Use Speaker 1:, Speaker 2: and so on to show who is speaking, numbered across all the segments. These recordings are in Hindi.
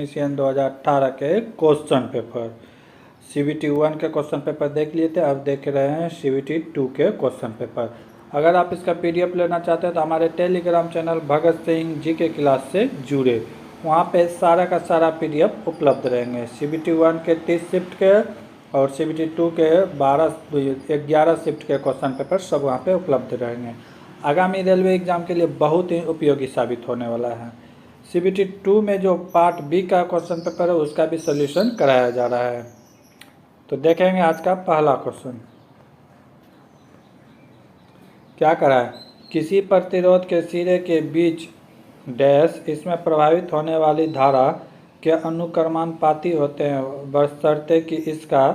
Speaker 1: टेक्नीशियन 2018 के क्वेश्चन पेपर CBT 1 के क्वेश्चन पेपर देख लिए थे। अब देख रहे हैं CBT 2 के क्वेश्चन पेपर। अगर आप इसका PDF लेना चाहते हैं तो हमारे टेलीग्राम चैनल भगत सिंह जी के क्लास से जुड़े, वहाँ पे सारा का सारा PDF उपलब्ध रहेंगे। CBT 1 के 30 शिफ्ट के और CBT 2 के 11 शिफ्ट के क्वेश्चन पेपर सब वहाँ पे उपलब्ध रहेंगे। आगामी रेलवे एग्ज़ाम के लिए बहुत ही उपयोगी साबित होने वाला है। CBT 2 में जो पार्ट बी का क्वेश्चन पेपर है उसका भी सॉल्यूशन कराया जा रहा है। तो देखेंगे आज का पहला क्वेश्चन क्या करा है। किसी प्रतिरोध के सिरे के बीच डैश इसमें प्रभावित होने वाली धारा के अनुक्रमानुपाती होते हैं बशर्ते कि इसका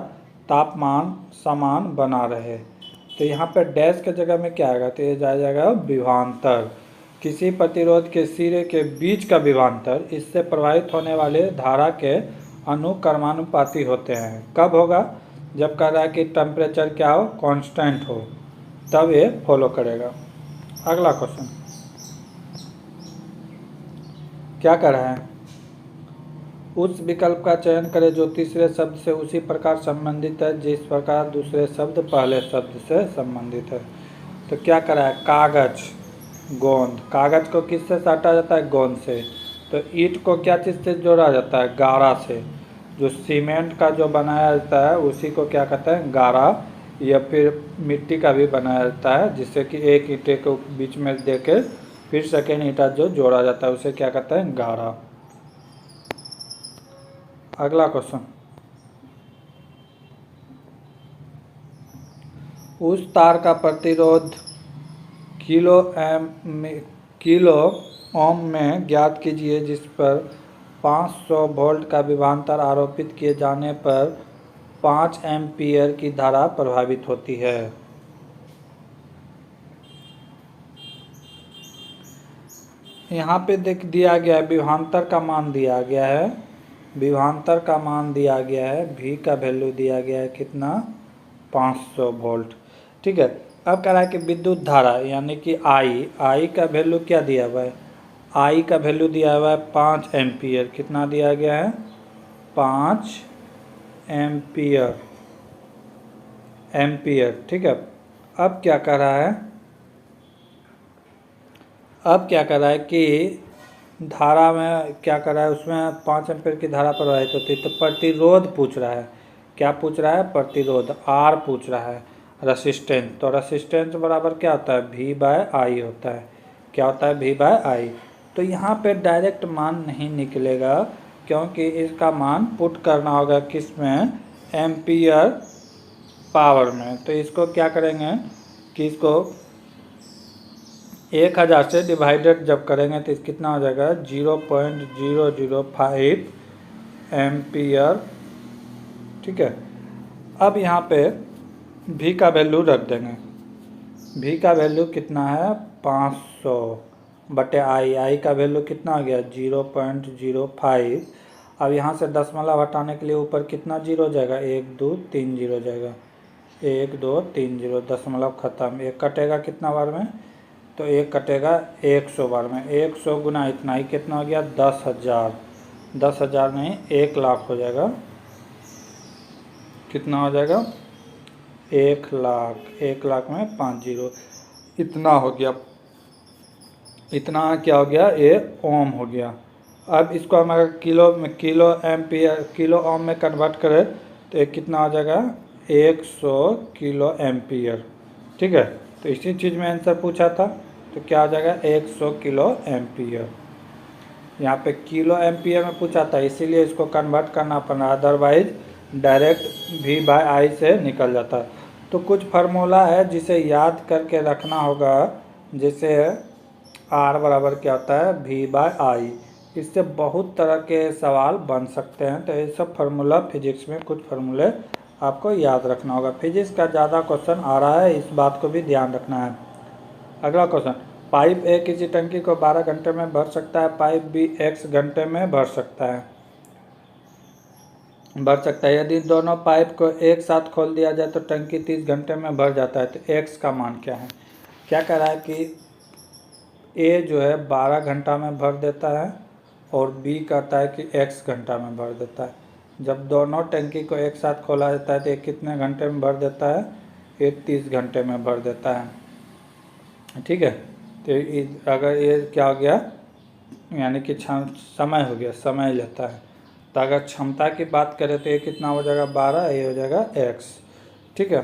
Speaker 1: तापमान समान बना रहे। तो यहाँ पर डैश के जगह में क्या आएगा, तो ये जाएगा विभवांतर। किसी प्रतिरोध के सिरे के बीच का विभवांतर इससे प्रभावित होने वाले धारा के अनुक्रमानुपाती होते हैं। कब होगा, जब कह रहा है कि टेम्परेचर क्या हो, कांस्टेंट हो, तब ये फॉलो करेगा। अगला क्वेश्चन क्या कर रहा है, उस विकल्प का चयन करें जो तीसरे शब्द से उसी प्रकार संबंधित है जिस प्रकार दूसरे शब्द पहले शब्द से संबंधित है। तो क्या करा है, कागज गोंद, कागज को किससे साटा जाता है, गोंद से। तो ईंट को क्या चीज़ से जोड़ा जाता है, गारा से। जो सीमेंट का जो बनाया जाता है उसी को क्या कहते हैं, गारा, या फिर मिट्टी का भी बनाया जाता है जिससे कि एक ईंटे को बीच में दे के फिर सेकेंड ईंटा जो जोड़ा जाता है उसे क्या कहते हैं, गारा। अगला क्वेश्चन, उस तार का प्रतिरोध किलो ओम में ज्ञात कीजिए जिस पर 500 वोल्ट का विभवांतर आरोपित किए जाने पर 5 एम्पीयर की धारा प्रभावित होती है। यहाँ पे देख दिया गया है, विभवांतर का मान दिया गया है, विभवांतर का मान दिया गया है, V का वैल्यू दिया गया है कितना, 500 वोल्ट। ठीक है। अब कह रहा है कि विद्युत धारा यानी कि I का वैल्यू क्या दिया हुआ है, I का वैल्यू दिया हुआ है 5 एम्पियर। कितना दिया गया है, 5 एम्पियर। ठीक है। अब क्या कर रहा है, अब क्या कर रहा है कि धारा में क्या कर रहा है, उसमें 5 एम्पियर की धारा प्रवाहित होती है। तो प्रतिरोध पूछ रहा है, क्या पूछ रहा है, प्रतिरोध। R पूछ रहा है, रेसिस्टेंस। तो रेसिस्टेंस बराबर क्या होता है, V/I होता है। क्या होता है, V/I। तो यहाँ पे डायरेक्ट मान नहीं निकलेगा क्योंकि इसका मान पुट करना होगा किस में, एम्पियर पावर में। तो इसको क्या करेंगे कि इसको 1000 से डिवाइडेड जब करेंगे तो कितना हो जाएगा, 0.005 एम्पियर। ठीक है। अब यहाँ पे V का वैल्यू रख देंगे। V का वैल्यू कितना है, 500 बटे I का वैल्यू कितना आ गया, 0.05। अब यहाँ से दशमलव हटाने के लिए ऊपर कितना जीरो जाएगा, 1 2 3 जीरो जाएगा, 1 2 3 जीरो, दशमलव खत्म। एक कटेगा कितना बार में, तो एक कटेगा 100 बार में। 100 गुना इतना ही कितना हो गया, 10,000। 10,000 नहीं 1 लाख हो जाएगा। कितना हो जाएगा, 1 लाख। 1 लाख में 5 जीरो, इतना हो गया। इतना क्या हो गया, ये ओम हो गया। अब इसको हम अगर किलो एम्पियर किलो ओम में कन्वर्ट करें तो ये कितना हो जाएगा, 100 किलो एम्पियर। ठीक है। तो इसी चीज़ में आंसर पूछा था, तो क्या हो जाएगा, 100 किलो एम्पियर। यहाँ पे किलो एम्पियर में पूछा था इसीलिए इसको कन्वर्ट करना पड़ा, अदरवाइज डायरेक्ट V/I से निकल जाता। तो कुछ फार्मूला है जिसे याद करके रखना होगा, जैसे R बराबर क्या होता है, V/I। इससे बहुत तरह के सवाल बन सकते हैं। तो ये सब फार्मूला फिजिक्स में कुछ फार्मूले आपको याद रखना होगा। फिजिक्स का ज़्यादा क्वेश्चन आ रहा है, इस बात को भी ध्यान रखना है। अगला क्वेश्चन, पाइप A किसी टंकी को 12 घंटे में भर सकता है, पाइप B X घंटे में भर सकता है। यदि दोनों पाइप को एक साथ खोल दिया जाए तो टंकी 30 घंटे में भर जाता है। तो X का मान क्या है, क्या कह रहा है कि A जो है 12 घंटा में भर देता है और बी कहता है कि x घंटा में भर देता है। जब दोनों टंकी को एक साथ खोला जाता है तो एक कितने घंटे में भर देता है, एक 30 घंटे में भर देता है। ठीक है, तो अगर ये क्या हो गया, यानी कि समय हो गया, समय लेता है। तो अगर क्षमता की बात करें तो ये कितना हो जाएगा 12, ये हो जाएगा x। ठीक है,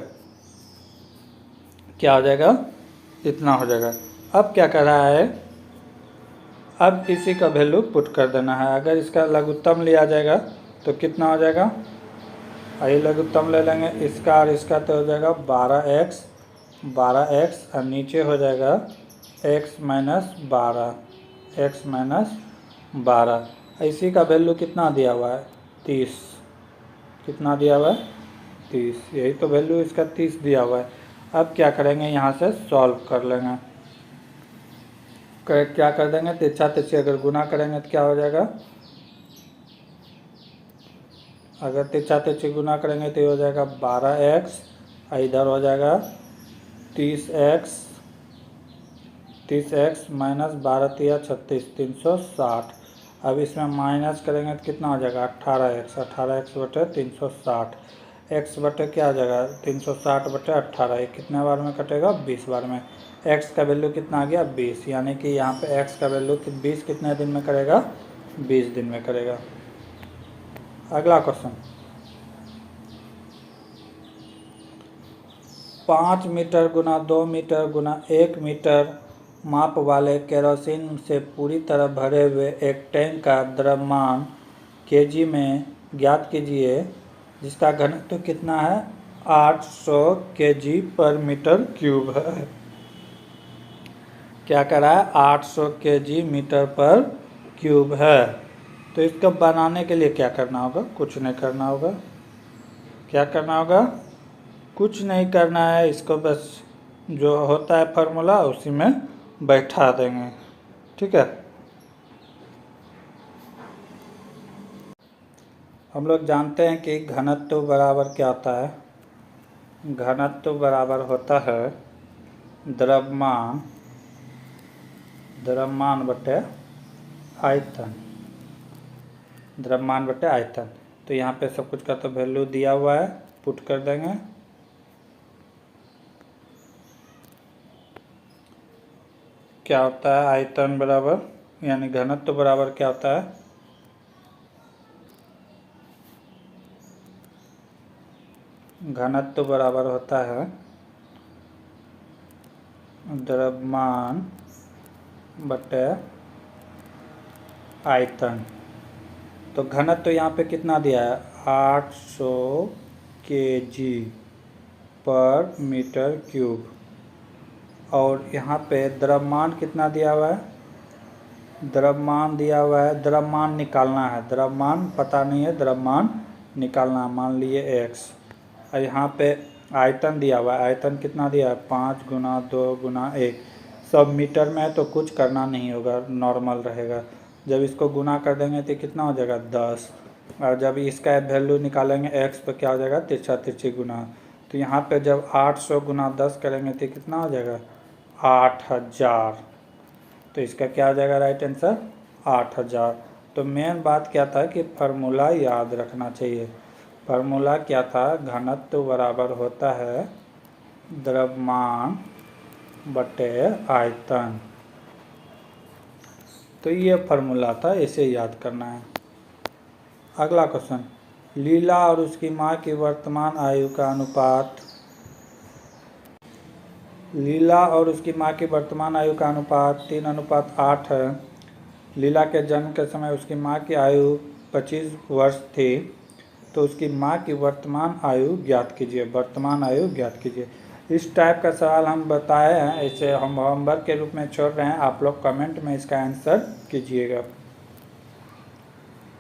Speaker 1: क्या हो जाएगा, इतना हो जाएगा। अब क्या कर रहा है, अब इसी का वैल्यू पुट कर देना है। अगर इसका लघुत्तम लिया जाएगा तो कितना हो जाएगा, ये लघुत्तम ले लेंगे इसका और इसका, तो हो जाएगा 12x, 12x और नीचे हो जाएगा x माइनस 12, x माइनस 12। इसी का वैल्यू कितना दिया हुआ है, 30। कितना दिया हुआ है, 30। यही तो वैल्यू इसका 30 दिया हुआ है। अब क्या करेंगे, यहाँ से सॉल्व कर लेंगे। क्या कर देंगे, तिरछा तिरछी अगर गुना करेंगे तो क्या हो जाएगा, अगर तिरछा तिरछी गुना करेंगे तो ये हो जाएगा 12x, इधर हो जाएगा 30x, 30x माइनस 12 तिया 36, 360। अब इसमें माइनस करेंगे तो कितना हो जाएगा 18x, 18x बटे 360, x बटे क्या हो जाएगा 360 बटे 18, ये कितने बार में कटेगा 20 बार में। x का वैल्यू कितना आ गया 20, यानी कि यहाँ पे x का वैल्यू 20 कितने दिन में करेगा, 20 दिन में करेगा। अगला क्वेश्चन, 5 मीटर गुना 2 मीटर गुना 1 मीटर माप वाले केरोसिन से पूरी तरह भरे हुए एक टैंक का द्रव्यमान केजी में ज्ञात कीजिए, जिसका घनत्व कितना है 800 केजी पर मीटर क्यूब है। क्या करा है, 800 केजी मीटर पर क्यूब है। तो इसको बनाने के लिए क्या करना होगा, कुछ नहीं करना होगा। क्या करना होगा, कुछ नहीं करना है, इसको बस जो होता है फार्मूला उसी में बैठा देंगे। ठीक है, हम लोग जानते हैं कि घनत्व बराबर क्या होता है, घनत्व बराबर होता है द्रव्यमान, द्रव्यमान बटे आयतन, द्रव्यमान बटे आयतन। तो यहाँ पे सब कुछ का तो वैल्यू दिया हुआ है, पुट कर देंगे। क्या होता है आयतन बराबर, यानी घनत्व बराबर क्या होता है, घनत्व बराबर होता है द्रव्यमान बटे आयतन। तो घनत्व यहाँ पे कितना दिया है 800 केजी पर मीटर क्यूब, और यहाँ पे द्रव्यमान कितना दिया हुआ है, द्रव्यमान दिया हुआ है, द्रव्यमान निकालना है, द्रव्यमान पता नहीं है, द्रव्यमान निकालना, मान लिए x। और यहाँ पे आयतन दिया हुआ है, आयतन कितना दिया है 5 गुना 2 गुना 1, सब मीटर में है तो कुछ करना नहीं होगा, नॉर्मल रहेगा। जब इसको गुना कर देंगे तो कितना हो जाएगा 10, और जब इसका वैल्यू निकालेंगे x तो क्या हो जाएगा तिरछा तिरछी गुना। तो यहाँ पे जब 800 गुना 10 करेंगे तो कितना हो जाएगा 8000। तो इसका क्या हो जाएगा राइट आंसर 8000। तो मेन बात क्या था कि फार्मूला याद रखना चाहिए। फार्मूला क्या था, घनत्व बराबर होता है द्रव्यमान बटे आयतन। तो ये फार्मूला था, इसे याद करना है। अगला क्वेश्चन, लीला और उसकी माँ की वर्तमान आयु का अनुपात, लीला और उसकी माँ की वर्तमान आयु का अनुपात 3:8 है। लीला के जन्म के समय उसकी माँ की आयु 25 वर्ष थी, तो उसकी माँ की वर्तमान आयु ज्ञात कीजिए, वर्तमान आयु ज्ञात कीजिए। इस टाइप का सवाल हम बताए हैं, इसे हम होमवर्क के रूप में छोड़ रहे हैं, आप लोग कमेंट में इसका आंसर कीजिएगा।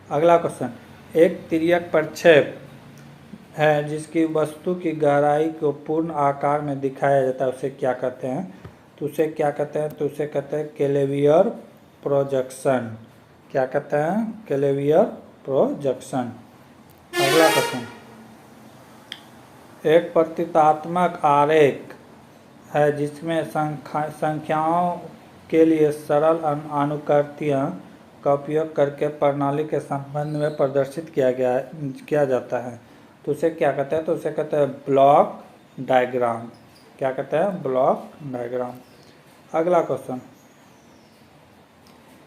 Speaker 1: अगला क्वेश्चन, एक तिर्यक प्रक्षेप है जिसकी वस्तु की गहराई को पूर्ण आकार में दिखाया जाता है, उसे क्या कहते हैं, तो उसे क्या कहते हैं, तो उसे कहते हैं कैलेवियर प्रोजेक्शन। क्या कहते हैं, कैलेवियर प्रोजेक्शन। अगला क्वेश्चन, एक प्रतीकात्मक आरेख है जिसमें संख्याओं के लिए सरल अनुकृतियाँ का उपयोग करके प्रणाली के संबंध में प्रदर्शित किया जाता है, तो उसे क्या कहते हैं? तो उसे कहते हैं ब्लॉक डायग्राम। क्या कहते हैं? Block diagram. अगला क्वेश्चन,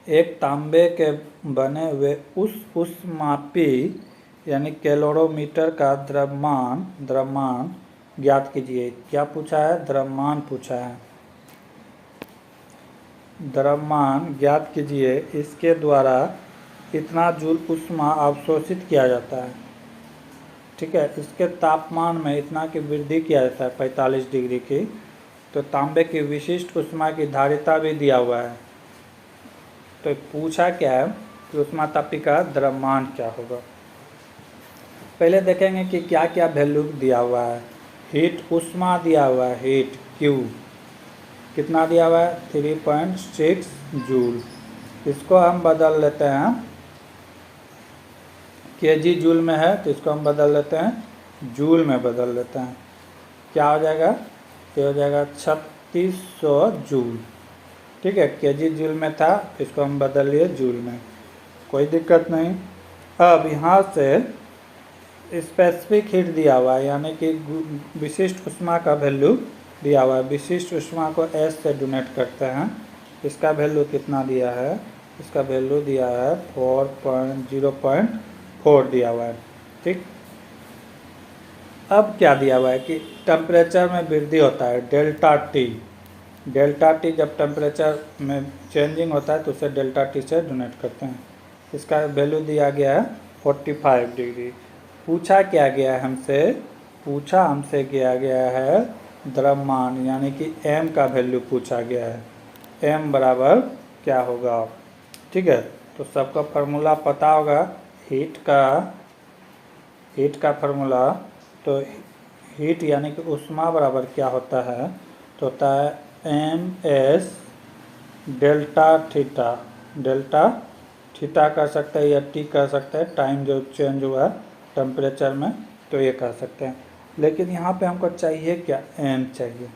Speaker 1: एक तांबे के बने हुए उष्मापी यानी कैलोरीमीटर का द्रव्यमान ज्ञात कीजिए। क्या पूछा है? द्रव्यमान पूछा है। द्रव्यमान ज्ञात कीजिए, इसके द्वारा इतना जूल ऊष्मा अवशोषित किया जाता है। ठीक है, इसके तापमान में इतना की वृद्धि किया जाता है 45 डिग्री की। तो तांबे की विशिष्ट ऊष्मा की धारिता भी दिया हुआ है। तो पूछा क्या है कि ऊष्मातापी का द्रव्यमान क्या होगा। पहले देखेंगे कि क्या क्या वैल्यू दिया हुआ है। हीट ऊष्मा दिया हुआ है, हीट क्यू कितना दिया हुआ है? 3.6 जूल। इसको हम बदल लेते हैं, केजी जूल में है तो इसको हम बदल लेते हैं जूल में बदल लेते हैं। क्या हो जाएगा? ये हो जाएगा 3600 जूल। ठीक है, केजी जूल में था, इसको हम बदल लिए जूल में, कोई दिक्कत नहीं। अब यहाँ से स्पेसिफिक हीट दिया हुआ है, यानी कि विशिष्ट ऊष्मा का वैल्यू दिया हुआ है। विशिष्ट ऊष्मा को एस से डोनेट करते हैं। इसका वैल्यू कितना दिया है? इसका वैल्यू दिया है 4.0.4 दिया हुआ है। ठीक, अब क्या दिया हुआ है कि टेम्परेचर में वृद्धि होता है, डेल्टा टी। डेल्टा टी जब टेम्परेचर में चेंजिंग होता है तो उसे डेल्टा टी से डोनेट करते हैं। इसका वैल्यू दिया गया है 45 डिग्री। पूछा क्या गया है हमसे? पूछा हमसे किया गया है द्रव्यमान, यानी कि m का वैल्यू पूछा गया है। m बराबर क्या होगा? ठीक है, तो सबका फार्मूला पता होगा। हीट का फार्मूला, तो हीट यानी कि ऊष्मा बराबर क्या होता है? तो होता है ms delta theta. Delta theta कर सकते हैं या टी कर सकते हैं, टाइम जो चेंज हुआ है टेम्परेचर में, तो ये कर सकते हैं। लेकिन यहाँ पे हमको चाहिए क्या? m चाहिए।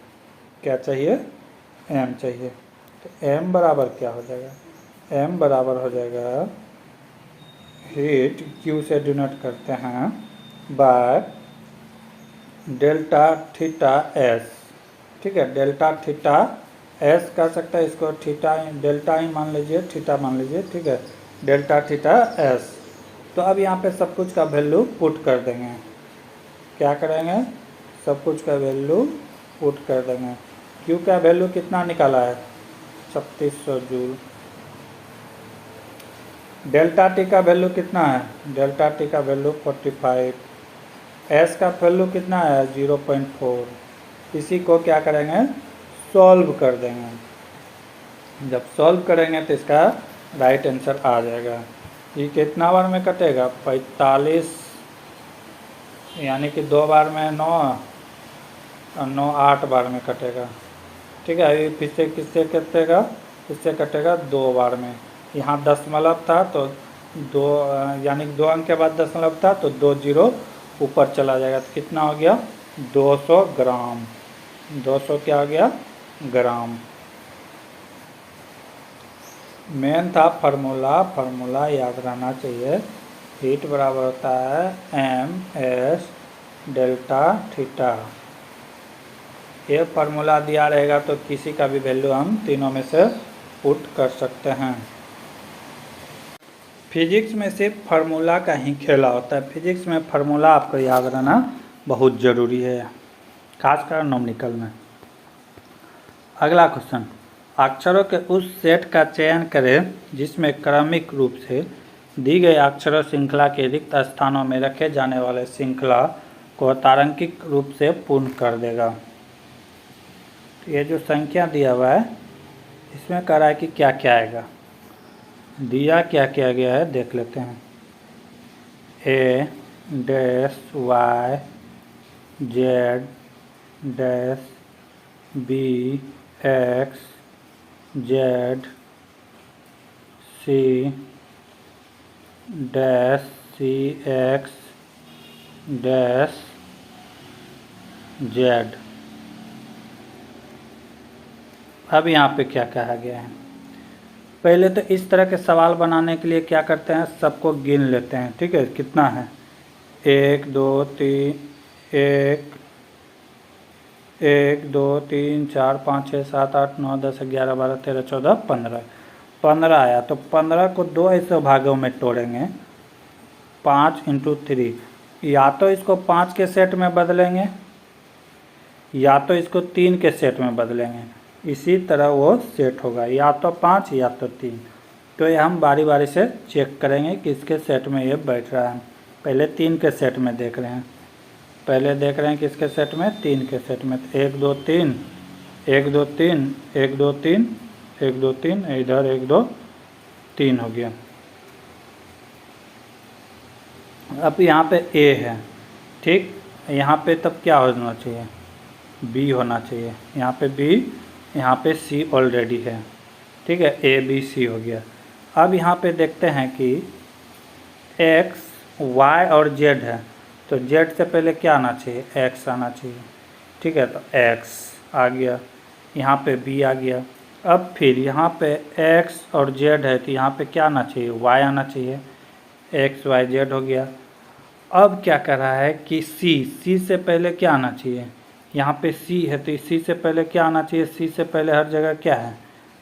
Speaker 1: क्या चाहिए? m चाहिए। तो m बराबर क्या हो जाएगा? m बराबर हो जाएगा, हीट q से डिनोट करते हैं बाय डेल्टा थीटा s। ठीक है, डेल्टा थीटा s कर सकता है, इसको थीटा डेल्टा ही मान लीजिए, थीटा मान लीजिए। ठीक है, डेल्टा थीटा s। तो अब यहाँ पे सब कुछ का वैल्यू पुट कर देंगे। क्या करेंगे? सब कुछ का वैल्यू पुट कर देंगे। क्यू का वैल्यू कितना निकाला है? 3600 जूल। डेल्टा टी का वैल्यू कितना है? डेल्टा टी का वैल्यू 45। एस का वैल्यू कितना है? 0.4। इसी को क्या करेंगे? सॉल्व कर देंगे। जब सॉल्व करेंगे तो इसका राइट आंसर आ जाएगा। ये कितना बार में कटेगा? 45, यानी कि 2 बार में 9 और 9 8 बार में कटेगा। ठीक है, अभी पीछे किससे कटेगा? इससे कटेगा 2 बार में। यहाँ दशमलव था तो 2, यानी कि 2 अंक के बाद दशमलव था तो 2 जीरो ऊपर चला जाएगा। तो कितना हो गया? 200 ग्राम। 200 क्या हो गया? ग्राम। मेन था फार्मूला याद रहना चाहिए। हीट बराबर होता है ms डेल्टा थीटा। ये फार्मूला दिया रहेगा तो किसी का भी वैल्यू हम तीनों में से पुट कर सकते हैं। फिजिक्स में सिर्फ फार्मूला का ही खेला होता है। फिजिक्स में फार्मूला आपको याद रहना बहुत ज़रूरी है, खासकर न्यूमेरिकल में। अगला क्वेश्चन, अक्षरों के उस सेट का चयन करें जिसमें क्रमिक रूप से दी गई अक्षरों श्रृंखला के रिक्त स्थानों में रखे जाने वाले श्रृंखला को तारांकिक रूप से पूर्ण कर देगा। तो ये जो संख्या दिया हुआ है इसमें कह रहा है कि क्या क्या आएगा। दिया क्या क्या गया है देख लेते हैं। a dash y z dash b x z c dash c x dash z। अब यहाँ पे क्या कहा गया है? पहले तो इस तरह के सवाल बनाने के लिए क्या करते हैं, सबको गिन लेते हैं। ठीक है, कितना है, 1 2 3 1 2 3 4 5 6 7 8 9 10 11 12 13 14 15 आया। तो 15 को 2 ऐसे भागों में तोड़ेंगे, 5 × 3। या तो इसको 5 के सेट में बदलेंगे या तो इसको 3 के सेट में बदलेंगे। इसी तरह वो सेट होगा, या तो 5 या तो 3। तो ये हम बारी बारी से चेक करेंगे कि इसके सेट में ये बैठ रहा है। पहले 3 के सेट में देख रहे हैं, पहले देख रहे हैं किसके सेट में, 3 के सेट में। 1 2 3 1 2 3 1 2 3 1 2 3, इधर 1 2 3 हो गया। अब यहाँ पे A है, ठीक, यहाँ पे तब क्या होना चाहिए, B होना चाहिए। यहाँ पे B, यहाँ पे C ऑलरेडी है। ठीक है, A B C हो गया। अब यहाँ पे देखते हैं कि X Y और Z है, तो Z से पहले क्या आना चाहिए, X आना चाहिए। ठीक है, तो X आ गया, यहाँ पे B आ गया। अब फिर यहाँ पे X और Z है, तो यहाँ पे क्या आना चाहिए, Y आना चाहिए। X Y Z हो गया। अब क्या कर रहा है कि C से पहले क्या आना चाहिए, यहाँ पे C है तो C से पहले क्या आना चाहिए, C से पहले हर जगह क्या है,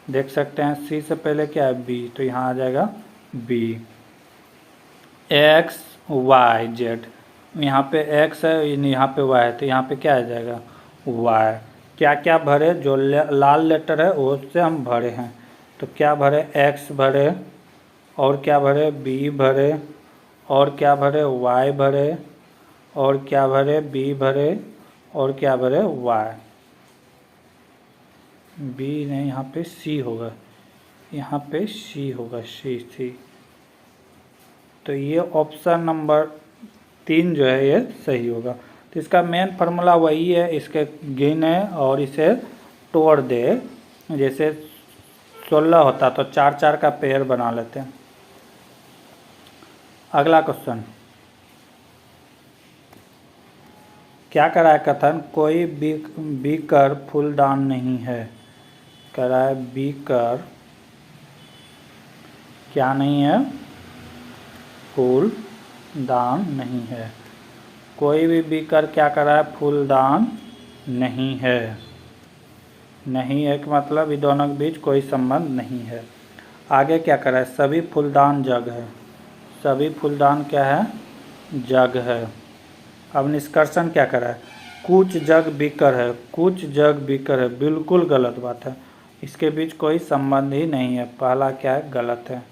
Speaker 1: देख सकते हैं, C से पहले क्या है, B, तो यहाँ आ जाएगा B। X Y Z, यहाँ पे X है, यहाँ पे Y है, तो यहाँ पे क्या आ जाएगा, Y। क्या क्या भरे, जो लाल लेटर है वो से हम भरे हैं। तो क्या भरे, X भरे, और क्या भरे, B भरे, और क्या भरे, Y भरे, और क्या भरे, B भरे, और क्या भरे, Y। B नहीं, यहाँ पे C होगा, यहाँ पे C होगा, C। तो ये ऑप्शन नंबर 3 जो है ये सही होगा। तो इसका मेन फार्मूला वही है, इसके गिने और इसे तोड़ दे। जैसे 16 होता तो 4 4 का पेयर बना लेते हैं। अगला क्वेश्चन, क्या करा है कथन, कोई बीकर फूलदान नहीं है। कह रहा है बीकर क्या नहीं है, फूलदान नहीं है। कोई भी बीकर क्या कर रहा है, फूलदान नहीं है। नहीं है का मतलब ये दोनों के बीच कोई संबंध नहीं है। आगे क्या कर रहा है, सभी फूलदान जग है। सभी फूलदान क्या है, जग है। अब निष्कर्षण क्या कर रहा है, कुछ जग बीकर है, कुछ जग बीकर है, बिल्कुल गलत बात है, इसके बीच कोई संबंध ही नहीं है। पहला क्या है, गलत है।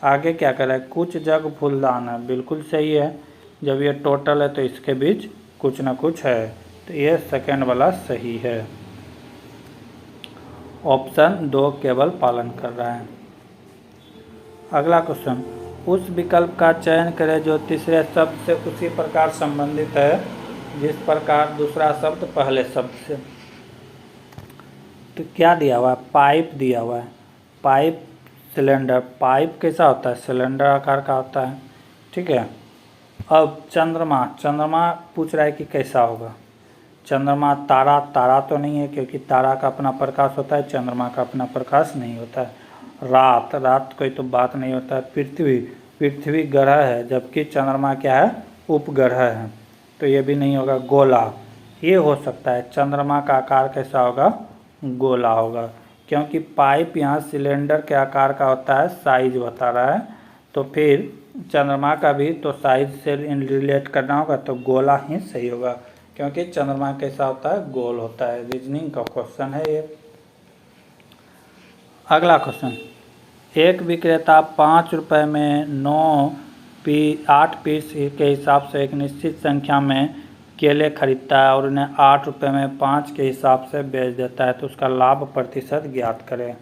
Speaker 1: आगे क्या कर रहा है, कुछ जग फूलदान है, बिल्कुल सही है। जब ये टोटल है तो इसके बीच कुछ ना कुछ है, तो ये सेकंड वाला सही है। ऑप्शन 2 केवल पालन कर रहा है। अगला क्वेश्चन, उस विकल्प का चयन करें जो तीसरे शब्द से उसी प्रकार संबंधित है जिस प्रकार दूसरा शब्द पहले शब्द से। तो क्या दिया हुआ है, पाइप दिया हुआ है। Pipe, cylinder. पाइप कैसा होता है, सिलेंडर आकार का होता है। ठीक है। अब चंद्रमा, चंद्रमा पूछ रहा है कि कैसा होगा। चंद्रमा, तारा, तारा तो नहीं है क्योंकि तारा का अपना प्रकाश होता है, चंद्रमा का अपना प्रकाश नहीं होता है। रात, रात कोई तो बात नहीं होता है। पृथ्वी, पृथ्वी ग्रह है जबकि चंद्रमा क्या है, उपग्रह है, तो ये भी नहीं होगा। गोला, ये हो सकता है। चंद्रमा का आकार कैसा होगा, गोला होगा, क्योंकि पाइप यहाँ सिलेंडर के आकार का होता है, साइज बता रहा है। तो फिर चंद्रमा का भी तो साइज से रिलेट करना होगा, तो गोला ही सही होगा, क्योंकि चंद्रमा कैसा होता है, गोल होता है। रीजनिंग का क्वेश्चन है ये। अगला क्वेश्चन, एक विक्रेता 5 रुपये में 8 पीस के हिसाब से एक निश्चित संख्या में केले खरीदता है और उन्हें 8 रुपये में 5 के हिसाब से बेच देता है, तो उसका लाभ प्रतिशत ज्ञात करें।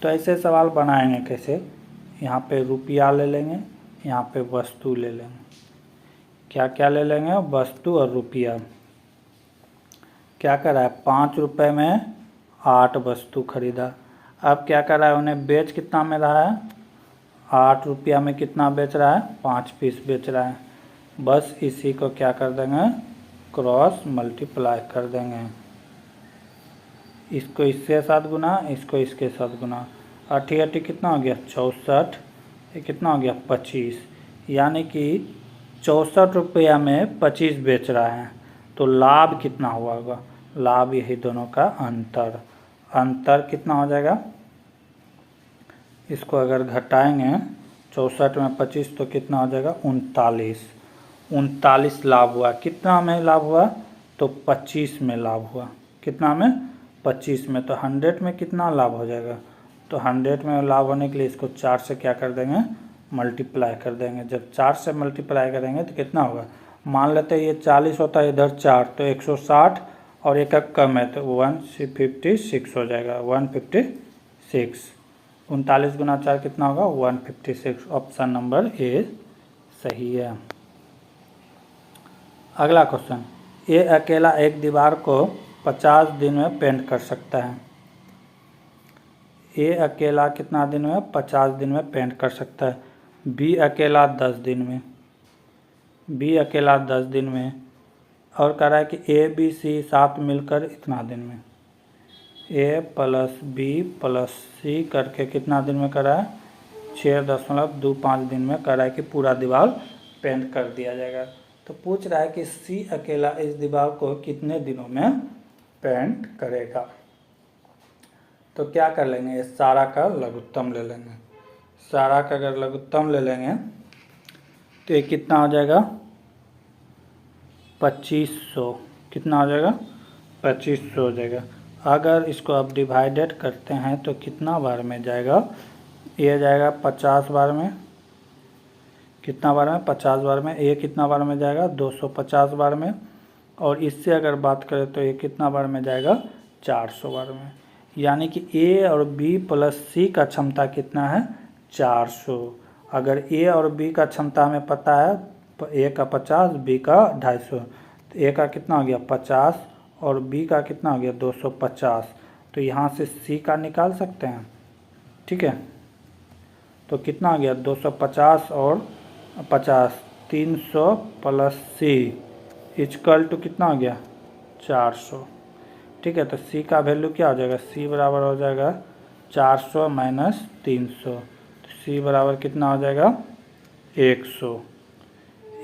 Speaker 1: तो ऐसे सवाल बनाएंगे कैसे, यहाँ पे रुपया ले लेंगे, यहाँ पे वस्तु ले लेंगे। क्या क्या ले लेंगे, वस्तु और रुपया। क्या कर रहा है, 5 रुपये में 8 वस्तु खरीदा। अब क्या कर रहा है, उन्हें बेच कितना में रहा है, 8 रुपया में कितना बेच रहा है, 5 पीस बेच रहा है। बस इसी को क्या कर देंगे, क्रॉस मल्टीप्लाई कर देंगे। इसको इसके साथ गुना, इसको इसके साथ गुना। आठी आठी कितना हो गया 64, ये कितना हो गया 25, यानी कि 64 रुपया में 25 बेच रहा है। तो लाभ कितना हुआ होगा? लाभ यही दोनों का अंतर, अंतर कितना हो जाएगा? इसको अगर घटाएंगे 64 में 25 तो कितना हो जाएगा 39, 39 लाभ हुआ। कितना में लाभ हुआ? तो 25 में लाभ हुआ। कितना में? 25 में। तो 100 में कितना लाभ हो जाएगा? तो 100 में लाभ होने के लिए इसको 4 से क्या कर देंगे? मल्टीप्लाई कर देंगे। जब 4 से मल्टीप्लाई करेंगे तो कितना होगा? मान लेते हैं ये 40 होता है, इधर 4 तो 160 और एक कम है तो 156 हो जाएगा, 156। 39 गुना 4 कितना होगा? 156। ऑप्शन नंबर ए सही है। अगला क्वेश्चन, ये अकेला एक दीवार को 50 दिन में पेंट कर सकता है। ए अकेला कितना दिन में? 50 दिन में पेंट कर सकता है। बी अकेला 10 दिन में, बी अकेला 10 दिन में, और कह रहा है कि ए बी सी साथ मिलकर इतना दिन में। ए प्लस बी प्लस सी करके कितना दिन में कर रहा है? 6.25 दिन में कर रहा है कि पूरा दीवार पेंट कर दिया जाएगा। तो पूछ रहा है कि सी अकेला इस दीवार को कितने दिनों में पेंट करेगा। तो क्या कर लेंगे? इस सारा का लघुत्तम ले लेंगे। सारा का अगर लघुत्तम ले लेंगे तो ये कितना हो जाएगा? 2500। कितना हो जाएगा? 2500 हो जाएगा। अगर इसको अब डिवाइडेड करते हैं तो कितना बार में जाएगा? ये जाएगा 50 बार में। कितना बार में? 50 बार में। ये कितना बार में जाएगा? 250 बार में। और इससे अगर बात करें तो ये कितना बार में जाएगा? 400 बार में। यानी कि ए और बी प्लस सी का क्षमता कितना है? 400। अगर ए और बी का क्षमता हमें पता है, ए का 50, बी का 250, तो ए का कितना हो गया 50 और बी का कितना हो गया 250। तो यहाँ से सी का निकाल सकते हैं, ठीक है। तो कितना हो गया 250 और 50, 300 प्लस सी इक्वल टू कितना हो गया 400, ठीक है। तो सी का वैल्यू क्या हो जाएगा? सी बराबर हो जाएगा 400 माइनस 300। तो सी बराबर कितना हो जाएगा 100।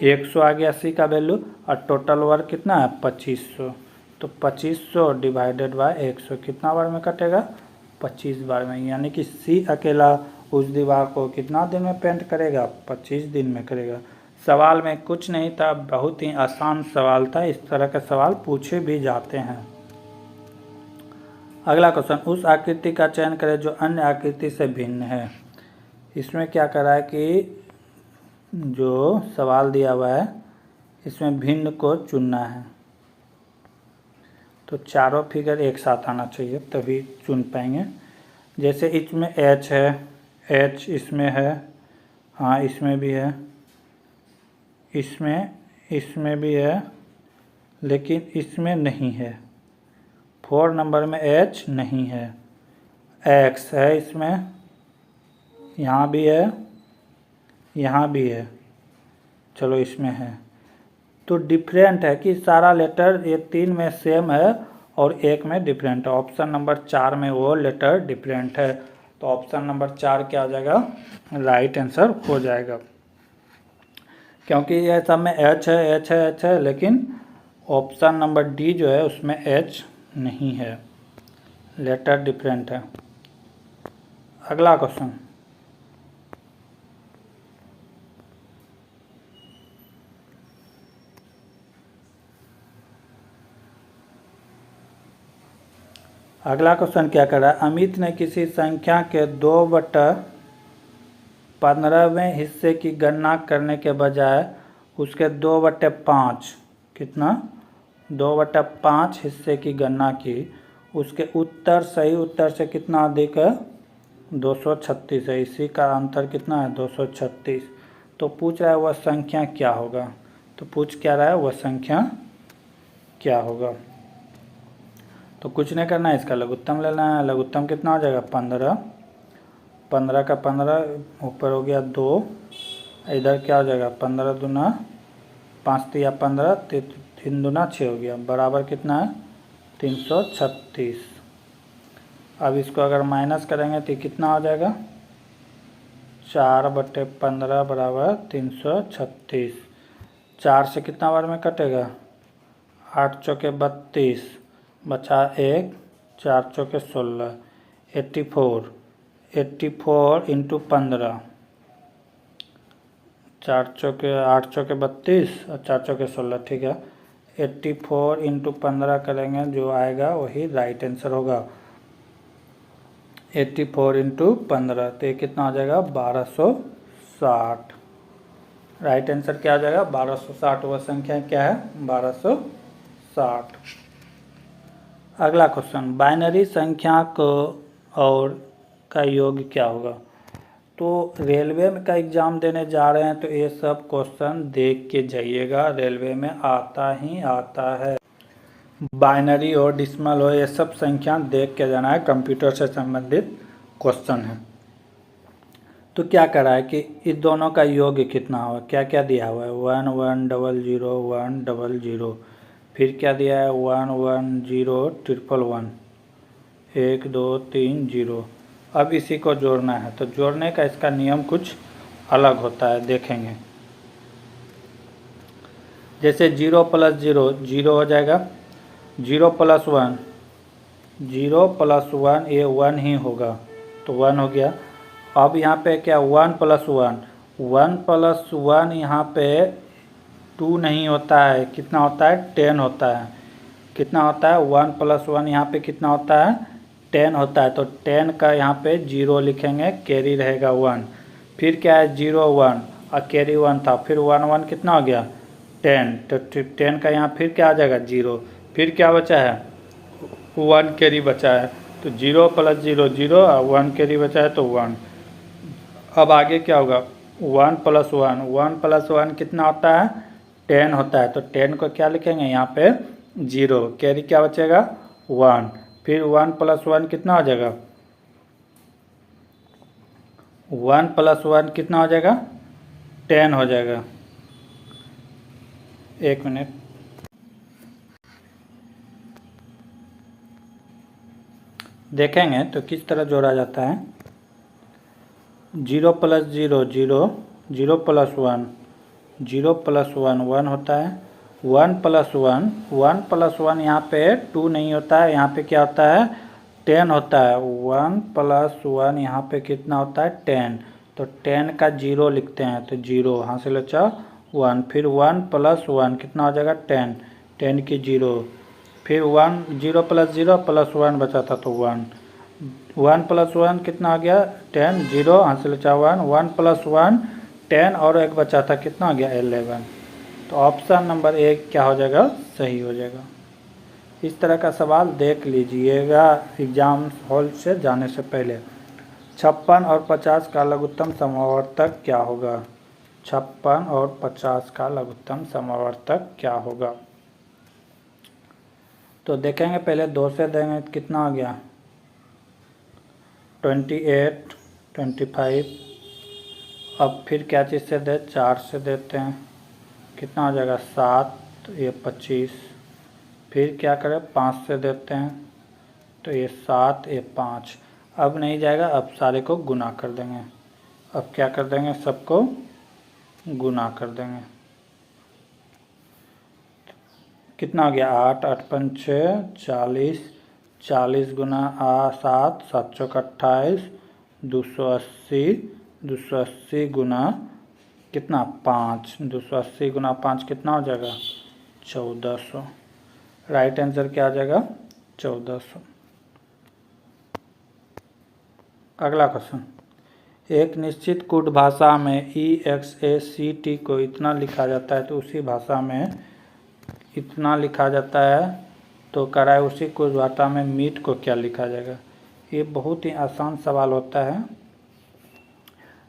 Speaker 1: 100 आ गया सी का वैल्यू। और टोटल वर्क कितना है 2500। तो 2500 डिवाइडेड बाय 100 कितना बार में कटेगा? 25 बार में। यानी कि सी अकेला उस दीवार को कितना दिन में पेंट करेगा? 25 दिन में करेगा। सवाल में कुछ नहीं था, बहुत ही आसान सवाल था। इस तरह के सवाल पूछे भी जाते हैं। अगला क्वेश्चन, उस आकृति का चयन करें जो अन्य आकृति से भिन्न है। इसमें क्या कर रहा है कि जो सवाल दिया हुआ है इसमें भिन्न को चुनना है। तो चारों फिगर एक साथ आना चाहिए तभी चुन पाएंगे। जैसे इसमें एच है, एच इसमें है, हाँ इसमें भी है, इसमें भी है, लेकिन इसमें नहीं है। 4 नंबर में एच नहीं है। एक्स है इसमें, यहाँ भी है, यहाँ भी है, चलो इसमें है। तो डिफरेंट है कि सारा लेटर ये 3 में सेम है और एक में डिफरेंट है। ऑप्शन नंबर 4 में वो लेटर डिफरेंट है। तो ऑप्शन नंबर 4 क्या आ जाएगा? राइट आंसर हो जाएगा। क्योंकि ये सब में एच है, एच है, एच है, लेकिन ऑप्शन नंबर डी जो है उसमें एच नहीं है, लेटर डिफरेंट है। अगला क्वेश्चन, अगला क्वेश्चन क्या कर रहा है? अमित ने किसी संख्या के 2/15वें हिस्से की गणना करने के बजाय उसके 2/5 कितना 2/5 हिस्से की गणना की। उसके उत्तर सही उत्तर से कितना अधिक है? 236 है। इसी का अंतर कितना है? 236। तो पूछ रहा है वह संख्या क्या होगा। तो पूछ क्या रहा है? वह संख्या क्या होगा। तो कुछ नहीं करना है, इसका लघुत्तम लेना है। लघुत्तम कितना हो जाएगा? 15। 15 का 15 ऊपर हो गया 2, इधर क्या हो जाएगा? 15 दूना 5 तिया 15, 3 दूना 6 हो गया, बराबर कितना है? 336। अब इसको अगर माइनस करेंगे तो कितना हो जाएगा, 4/15 बराबर 336। 4 से कितना बार में कटेगा, 8 चौके 32, बचा 1, 4 चौके 16, 84 इंटू 15, 4 चौके 8 चौके 32 और 4 चौके 16, ठीक है। 84 इंटू 15 करेंगे, जो आएगा वही राइट आंसर होगा। 84 इंटू 15 तो ये कितना हो जाएगा, 1260। राइट आंसर क्या हो जाएगा, 1260। वह संख्या क्या है, 1260। अगला क्वेश्चन, बाइनरी संख्या को और का योग क्या होगा। तो रेलवे में का एग्ज़ाम देने जा रहे हैं तो ये सब क्वेश्चन देख के जाइएगा, रेलवे में आता ही आता है। बाइनरी हो, डिसिमल हो, ये सब संख्या देख के जाना है, कंप्यूटर से संबंधित क्वेश्चन है। तो क्या करा है कि इस दोनों का योग कितना हुआ, क्या क्या दिया हुआ है, 1 1 0 0 1 0 0, फिर क्या दिया है 1 1 0 1 1 1 2 3 0। अब इसी को जोड़ना है, तो जोड़ने का इसका नियम कुछ अलग होता है, देखेंगे। जैसे 0 + 0 0 हो जाएगा, 0 + 1 0 + 1 ये 1 ही होगा, तो 1 हो गया। अब यहाँ पे क्या 1 + 1 1 + 1 यहाँ पे 2 नहीं होता है, कितना होता है 10 होता है। कितना होता है 1 + 1 यहाँ पे कितना होता है 10 होता है, तो 10 का यहाँ पे 0 लिखेंगे, कैरी रहेगा 1। फिर क्या है 0 1 और कैरी 1 था, फिर 1 1 कितना हो गया 10, तो 10 का यहाँ फिर क्या आ जाएगा 0, फिर क्या बचा है 1 कैरी बचा है, तो 0 + 0 0 और 1 कैरी बचा है तो 1। अब आगे क्या होगा 1 + 1 1 + 1 कितना होता है 10 होता है, तो 10 को क्या लिखेंगे यहाँ पे 0, कैरी क्या बचेगा 1, फिर 1 + 1 कितना हो जाएगा 1 + 1 कितना हो जाएगा 10 हो जाएगा। एक मिनट, देखेंगे तो किस तरह जोड़ा जाता है। 0 + 0 0 0 + 1 0 + 1 1 होता है, 1 + 1 1 + 1 यहाँ पे 2 नहीं होता है, यहाँ पे क्या होता है 10 होता है। 1 + 1 यहाँ पे कितना होता है 10, तो 10 का 0 लिखते हैं, तो 0 यहाँ से बचा 1, फिर 1 + 1 कितना हो जाएगा 10 10 की 0, फिर 1 0 + 0 + 1 बचा था तो 1 1 + 1 कितना आ गया 10 0 यहाँ से बचा 1 1 + 1 10 और एक बचा था कितना आ गया 11। तो ऑप्शन नंबर 1 क्या हो जाएगा सही हो जाएगा। इस तरह का सवाल देख लीजिएगा एग्जाम हॉल से जाने से पहले। 56 और 50 का लघुत्तम समवर्तक क्या होगा, 56 और 50 का लघुत्तम समवर्तक क्या होगा। तो देखेंगे, पहले 2 से देंगे तो कितना आ गया 28 25। अब फिर क्या चीज़ से दे 4 से देते हैं, कितना हो जाएगा 7, ये 25। फिर क्या करें 5 से देते हैं, तो ये 7 ये 5। अब नहीं जाएगा, अब सारे को गुना कर देंगे। अब क्या कर देंगे सबको गुना कर देंगे, कितना हो गया 8 8 5 40 40 गुना 7 7 चौक 28 280 280 गुना कितना 5 280 गुना 5 कितना हो जाएगा 1400। राइट आंसर क्या आ जाएगा 1400। अगला क्वेश्चन, एक निश्चित कोड भाषा में EXACT को इतना लिखा जाता है, तो उसी भाषा में इतना लिखा जाता है, तो कराए उसी कोड भाषा में मीट को क्या लिखा जाएगा। ये बहुत ही आसान सवाल होता है,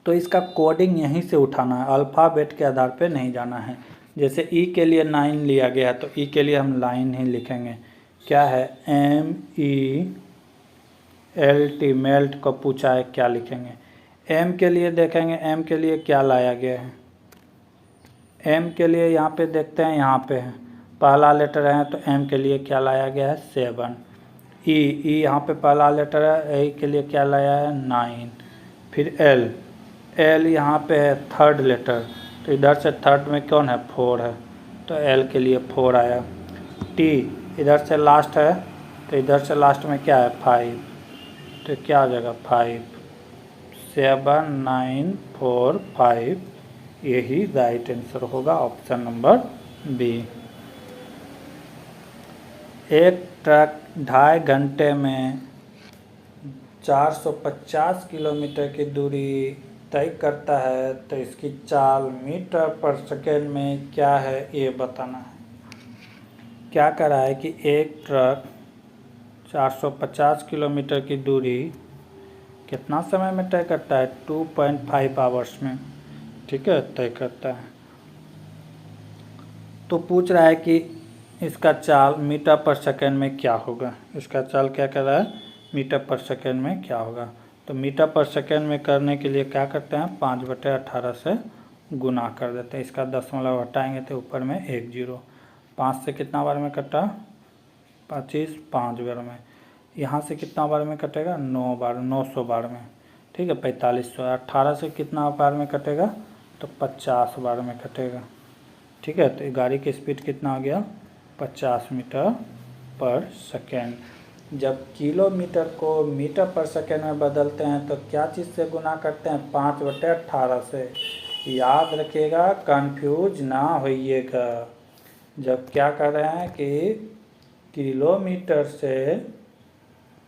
Speaker 1: तो इसका कोडिंग यहीं से उठाना है, अल्फ़ाबेट के आधार पे नहीं जाना है। जैसे ई के लिए 9 लिया गया है, तो ई के लिए हम लाइन ही लिखेंगे। क्या है MELT, मेल्ट को पूछा है क्या लिखेंगे। एम के लिए देखेंगे, एम के लिए क्या लाया गया है। एम के लिए यहाँ पे देखते हैं, यहाँ पे है पहला लेटर है, तो एम के लिए क्या लाया गया है 7। ई यहाँ पे पहला लेटर है, ए के लिए क्या लाया है 9। फिर एल यहाँ पे है थर्ड लेटर, तो इधर से थर्ड में कौन है 4 है, तो एल के लिए 4 आया। टी इधर से लास्ट है, तो इधर से लास्ट में क्या है 5, तो क्या हो जाएगा 5, 7 9 4 5, यही राइट आंसर होगा ऑप्शन नंबर बी। एक ट्रक 2.5 घंटे में 450 किलोमीटर की दूरी तय करता है, तो इसकी चाल मीटर पर सेकेंड में क्या है ये बताना है। क्या कर रहा है कि एक ट्रक 450 किलोमीटर की दूरी कितना समय में तय करता है 2.5 आवर्स में, ठीक है, तय करता है। तो पूछ रहा है कि इसका चाल मीटर पर सेकेंड में क्या होगा, इसका चाल क्या कर रहा है मीटर पर सेकेंड में क्या होगा। तो मीटर पर सेकेंड में करने के लिए क्या करते हैं 5/18 से गुना कर देते हैं, इसका दशमलव हटाएंगे तो ऊपर में 1 0, 5 से कितना बार में कटा 25, 5 बार में, यहाँ से कितना बार में कटेगा 9 बार, 900 बार में, ठीक है 4500। 18 से कितना बार में कटेगा तो 50 बार में कटेगा, ठीक है। तो गाड़ी की स्पीड कितना हो गया 50 मीटर पर सेकेंड। जब किलोमीटर को मीटर पर सेकेंड में बदलते हैं तो क्या चीज़ से गुना करते हैं 5/18 से। याद रखिएगा, कंफ्यूज ना होइएगा। जब क्या कर रहे हैं कि किलोमीटर से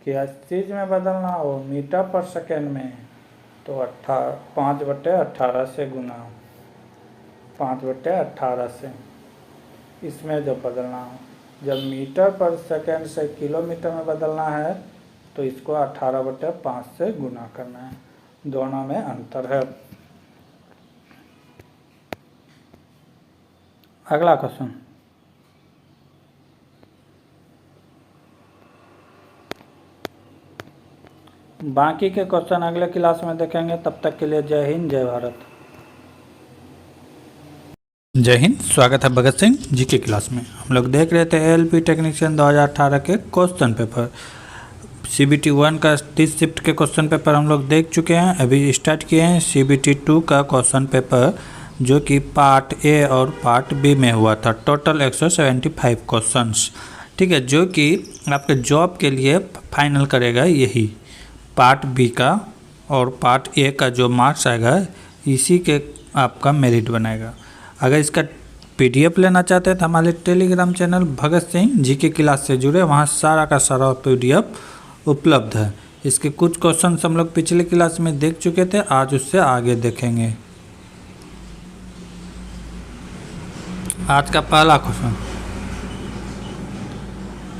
Speaker 1: किस चीज़ में बदलना हो मीटर पर सेकेंड में, तो 5/18 से गुना, 5/18 से इसमें जब बदलना हो। जब मीटर पर सेकेंड से किलोमीटर में बदलना है तो इसको 18/5 से गुना करना है, दोनों में अंतर है। अगला क्वेश्चन, बाकी के क्वेश्चन अगले क्लास में देखेंगे। तब तक के लिए जय हिंद, जय भारत। जय हिंद, स्वागत है भगत सिंह जी की क्लास में। हम लोग देख रहे थे एएलपी टेक्नीशियन 2018 के क्वेश्चन पेपर, CBT 1 का 30 शिफ्ट के क्वेश्चन पेपर हम लोग देख चुके हैं। अभी स्टार्ट किए हैं CBT 2 का क्वेश्चन पेपर, जो कि पार्ट ए और पार्ट बी में हुआ था। टोटल 175 क्वेश्चंस, ठीक है, जो कि आपके जॉब के लिए फाइनल करेगा यही पार्ट बी का, और पार्ट ए का जो मार्क्स आएगा इसी के आपका मेरिट बनाएगा। अगर इसका PDF लेना चाहते हैं तो हमारे टेलीग्राम चैनल भगत सिंह जी की क्लास से जुड़े, वहाँ सारा का सारा PDF उपलब्ध है। इसके कुछ क्वेश्चन हम लोग पिछले क्लास में देख चुके थे, आज उससे आगे देखेंगे। आज का पहला क्वेश्चन,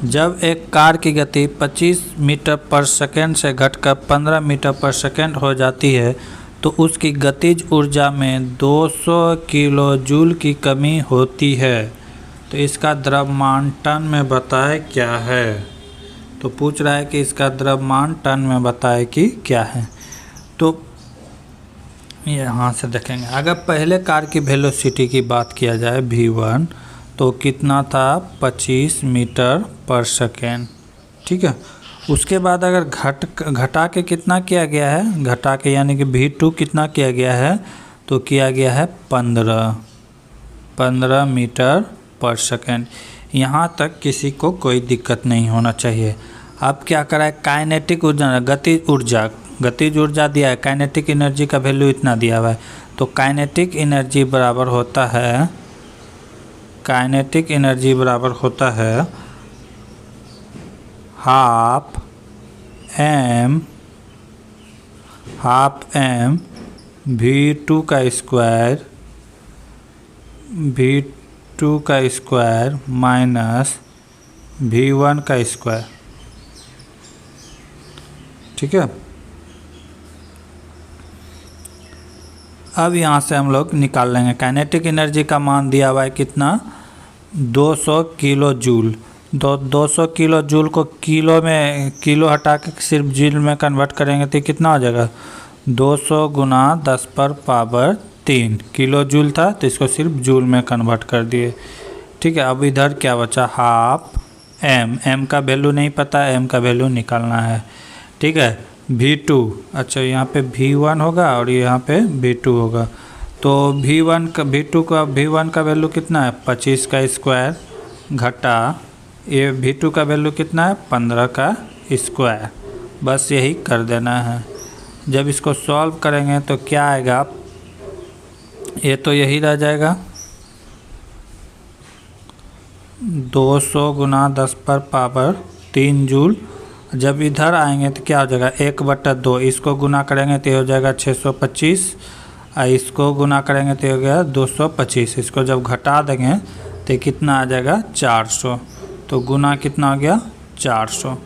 Speaker 1: जब एक कार की गति 25 मीटर पर सेकेंड से घटकर 15 मीटर पर सेकेंड हो जाती है तो उसकी गतिज ऊर्जा में 200 किलो जूल की कमी होती है, तो इसका द्रव्यमान टन में बताए क्या है। तो पूछ रहा है कि इसका द्रव्यमान टन में बताए कि क्या है। तो यहाँ से देखेंगे, अगर पहले कार की वेलोसिटी की बात किया जाए V1, तो कितना था 25 मीटर पर सेकेंड, ठीक है। उसके बाद अगर घटा के कितना किया गया है, घटा के यानी कि V2 कितना किया गया है, तो किया गया है 15 मीटर पर सेकेंड। यहाँ तक किसी को कोई दिक्कत नहीं होना चाहिए। अब क्या करा है, काइनेटिक ऊर्जा, गतिज ऊर्जा दिया है, काइनेटिक एनर्जी का वैल्यू इतना दिया हुआ है, तो काइनेटिक एनर्जी बराबर होता है, काइनेटिक एनर्जी बराबर होता है हाफ एम V2 का स्क्वायर माइनस V1 का स्क्वायर, ठीक है। अब यहाँ से हम लोग निकाल लेंगे, काइनेटिक एनर्जी का मान दिया हुआ है कितना 200 किलो जूल। 200 किलो जूल को किलो में, किलो हटा के सिर्फ जूल में कन्वर्ट करेंगे तो कितना हो जाएगा 200 गुना 10⁻³ किलो जूल था, तो इसको सिर्फ जूल में कन्वर्ट कर दिए, ठीक है। अब इधर क्या बचा, हाफ एम का वैल्यू नहीं पता, एम का वैल्यू निकालना है। ठीक है, V2, अच्छा यहाँ पे V1 होगा और यहाँ पे V2 होगा। तो V1 का वैल्यू कितना है 25 का स्क्वायर घटा ये V2 का वैल्यू कितना है 15 का स्क्वायर। बस यही कर देना है। जब इसको सॉल्व करेंगे तो क्या आएगा, ये तो यही रह जाएगा 200 गुना 10⁻³ जूल। जब इधर आएंगे तो क्या हो जाएगा 1/2, इसको गुना करेंगे तो हो जाएगा 625 और इसको गुना करेंगे तो हो गया 225। इसको जब घटा देंगे तो कितना आ जाएगा 400। तो गुना कितना हो गया 400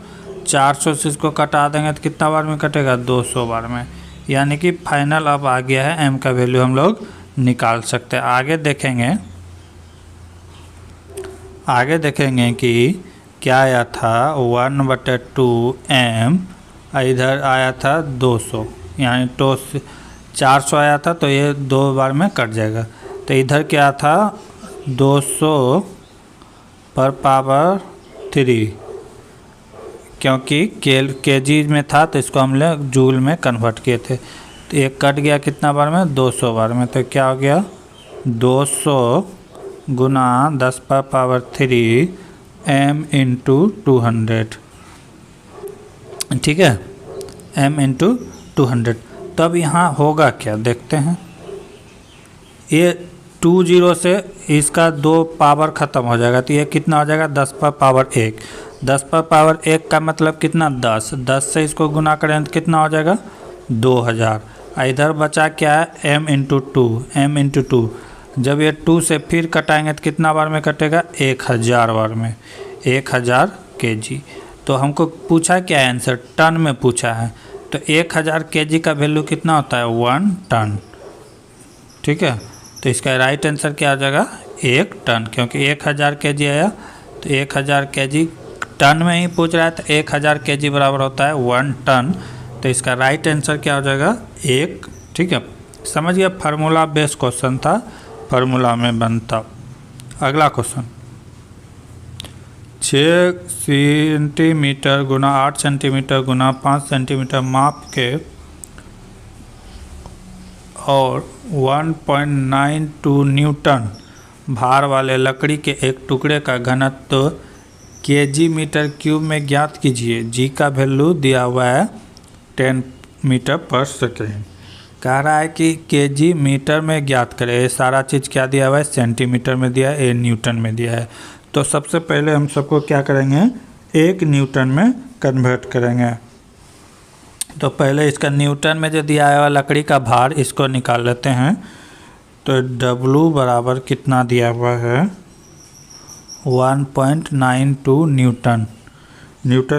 Speaker 1: से इसको कटा देंगे तो कितना बार में कटेगा 200 बार में। यानी कि फाइनल अब आ गया है, एम का वैल्यू हम लोग निकाल सकते हैं। आगे देखेंगे कि क्या आया था 1/2 m, इधर आया था 200, यानी तो 400 आया था तो ये 2 बार में कट जाएगा। तो इधर क्या था 200/3, क्योंकि केजी में था तो इसको हम लोग जूल में कन्वर्ट किए थे। तो ये कट गया कितना बार में 200 बार में। तो क्या हो गया 200 गुना 10⁻³ m × 200। ठीक है, m × 200। तब यहाँ होगा क्या देखते हैं। ये 20 से इसका 2 पावर ख़त्म हो जाएगा तो ये कितना हो जाएगा 10⁻1। 10⁻1 का मतलब कितना 10 से इसको गुना करें तो कितना हो जाएगा 2000। इधर बचा क्या है m × 2। जब ये 2 से फिर कटाएंगे तो कितना बार में कटेगा 1000 बार में, 1000 kg। तो हमको पूछा क्या है आंसर, टन में पूछा है। तो 1000 kg का वैल्यू कितना होता है 1 टन। ठीक है, तो इसका राइट आंसर क्या आ जाएगा 1 टन, क्योंकि 1000 kg आया तो 1000 kg टन में ही पूछ रहा है तो 1000 kg बराबर होता है 1 टन। तो इसका राइट आंसर क्या हो जाएगा 1। ठीक है, समझ गया, फार्मूला बेस्ड क्वेश्चन था, फार्मूला में बनता। अगला क्वेश्चन 6 सेंटीमीटर गुना 8 सेंटीमीटर गुना 5 सेंटीमीटर माप के और 1.92 न्यूटन भार वाले लकड़ी के एक टुकड़े का घनत्व kg/m³ में ज्ञात कीजिए। जी का वैल्यू दिया हुआ है 10 मीटर/सेकेंड। कह रहा है कि kg/मीटर में ज्ञात करें। ये सारा चीज़ क्या दिया हुआ है सेंटीमीटर में दिया है, ये न्यूटन में दिया है। तो सबसे पहले हम सबको क्या करेंगे 1 न्यूटन में कन्वर्ट करेंगे। तो पहले इसका न्यूटन में जो दिया हुआ लकड़ी का भार इसको निकाल लेते हैं। तो W बराबर कितना दिया हुआ है 1.92 न्यूटन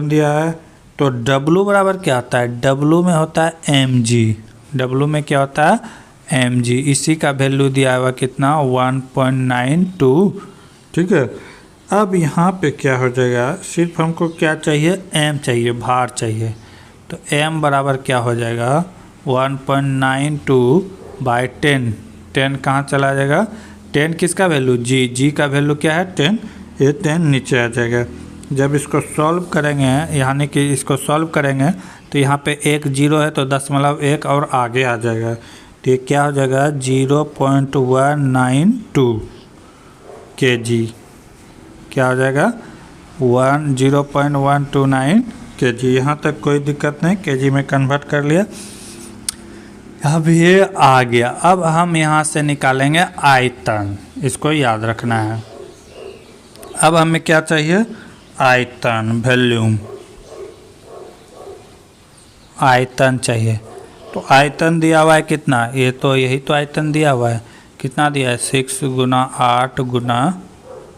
Speaker 1: दिया है। तो W बराबर क्या आता है, W में होता है mg। W में क्या होता है mg, इसी का वैल्यू दिया हुआ कितना 1.92। ठीक है, अब यहाँ पे क्या हो जाएगा, सिर्फ हमको क्या चाहिए m चाहिए, भार चाहिए। तो m बराबर क्या हो जाएगा 1.92/10। 10 कहाँ चला जाएगा, 10 किसका वैल्यू g का वैल्यू क्या है 10, ये 10 नीचे आ जाएगा। जब इसको सॉल्व करेंगे, यानी कि इसको सॉल्व करेंगे तो यहाँ पे 1 0 है तो 10.1 और आगे आ जाएगा। तो ये क्या हो जाएगा 0.192 kg। क्या हो जाएगा 0.129 kg। यहाँ तक कोई दिक्कत नहीं, kg में कन्वर्ट कर लिया। अब ये आ गया। अब हम यहाँ से निकालेंगे आयतन, इसको याद रखना है। अब हमें क्या चाहिए आयतन, वॉल्यूम, आयतन चाहिए। तो आयतन दिया हुआ है कितना, ये तो यही तो आयतन दिया हुआ है। कितना दिया है 6 × 8 ×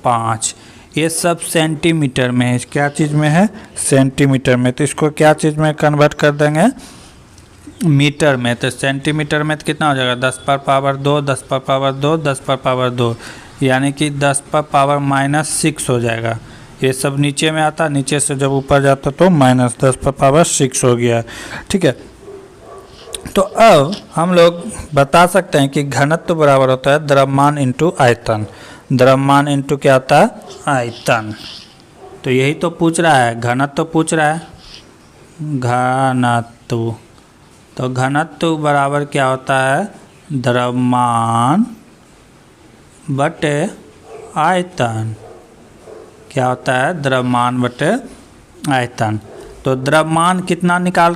Speaker 1: 5। ये सब सेंटीमीटर में है। क्या चीज़ में है सेंटीमीटर में। तो इसको क्या चीज़ में कन्वर्ट कर देंगे मीटर में। तो सेंटीमीटर में तो कितना हो जाएगा 10⁻2 10⁻2 10⁻2, यानी कि 10⁻⁻6 हो जाएगा। ये सब नीचे में आता, नीचे से जब ऊपर जाता तो -10⁻6 हो गया। ठीक है, तो अब हम लोग बता सकते हैं कि घनत्व बराबर होता है द्रव्यमान इंटू आयतन। द्रव्यमान इंटू क्या आता है आयतन।
Speaker 2: तो यही तो पूछ रहा है, घनत्व पूछ रहा है, घनत्व। तो घनत्व बराबर क्या होता है, द्रव्यमान बटे आयतन। क्या होता है, द्रव्यमान बटे आयतन। तो द्रव्यमान कितना निकाल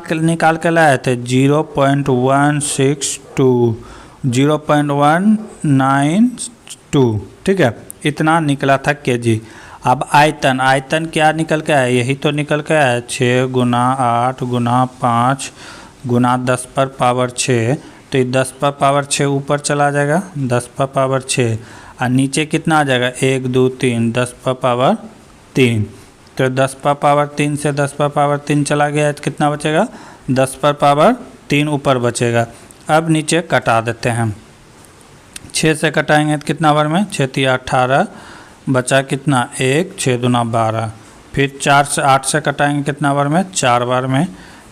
Speaker 2: के लाए थे, 0.162, 0.192, ठीक है, इतना निकला था केजी। अब आयतन, आयतन क्या निकल के आया, यही तो निकल के आया, 6 गुना 8 गुना 5 गुना 10 पर पावर 6। तो ये 10 पर पावर 6 ऊपर चला जाएगा, 10 पर पावर 6, और नीचे कितना आ जाएगा, 1 2 3, 10 पर पावर 3। तो 10 पर पावर 3 से 10 पर पावर 3 चला गया, तो कितना बचेगा, 10 पर पावर 3 ऊपर बचेगा। अब नीचे कटा देते हैं, 6 से कटाएंगे तो कितना बार में, 6 3 18, बचा कितना 1, 6 दूना 12। फिर 4 से 8 से कटाएंगे कितना बार में, 4 बार में।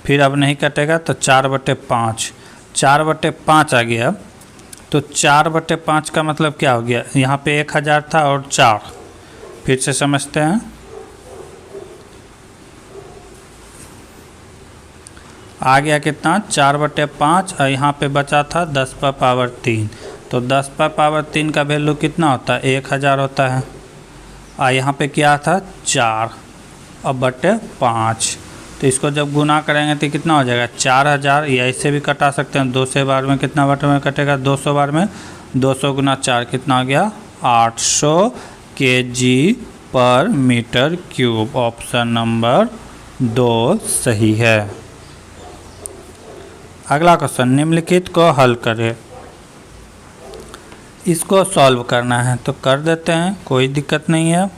Speaker 2: फिर अब नहीं कटेगा तो 4/5, 4/5 आ गया। तो 4/5 का मतलब क्या हो गया, यहाँ पे 1000 था और 4, फिर से समझते हैं। आ गया कितना, 4/5, और यहाँ पे बचा था 10 पर पावर 3। तो 10 पर पावर 3 का वैल्यू कितना होता है, 1000 होता है। और यहाँ पे क्या था, 4 और बटे 5। तो इसको जब गुना करेंगे तो कितना हो जाएगा, 4000। या ऐसे भी कटा सकते हैं, 200 बार में कितना बार में कटेगा, 200 बार में। 200 गुना 4 कितना हो गया, 800 kg पर मीटर क्यूब। ऑप्शन नंबर 2 सही है। अगला क्वेश्चन, निम्नलिखित को हल करें। इसको सॉल्व करना है तो कर देते हैं, कोई दिक्कत नहीं है।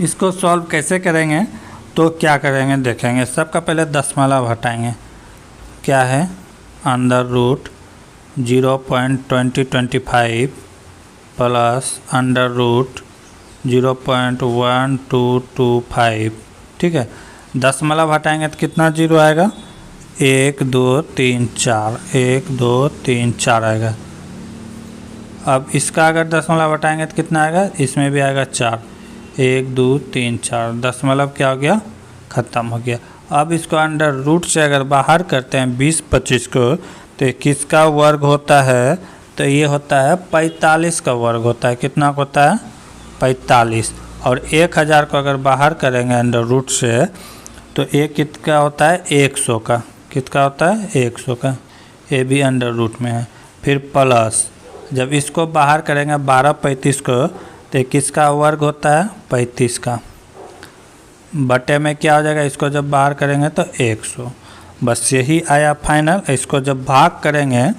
Speaker 2: इसको सॉल्व कैसे करेंगे, तो क्या करेंगे देखेंगे। सबका पहले दशमलव हटाएंगे, क्या है, under root 0.2025 plus under root 0.1225, ठीक है। दशमलव हटाएंगे तो कितना जीरो आएगा, 1 2 3 4, 1 2 3 4 आएगा। अब इसका अगर दशमलव हटाएंगे तो कितना आएगा, इसमें भी आएगा 4, 1 2 3 4, दशमलव क्या हो गया, ख़त्म हो गया। अब इसको अंडर रूट से अगर बाहर करते हैं 20 25 को, तो किसका वर्ग होता है, तो ये होता है 45 का वर्ग होता है। कितना होता है, 45। और 1000 को अगर बाहर करेंगे अंडर रूट से, तो ये कितना होता है, 100 का। कितना होता है, 100 का। ये भी अंडर रूट में है। फिर प्लस, जब इसको बाहर करेंगे 12 35 को, तो किसका वर्ग होता है, 35 का। बटे में क्या हो जाएगा, इसको जब बाहर करेंगे तो 100। बस यही आया फाइनल। इसको जब भाग करेंगे,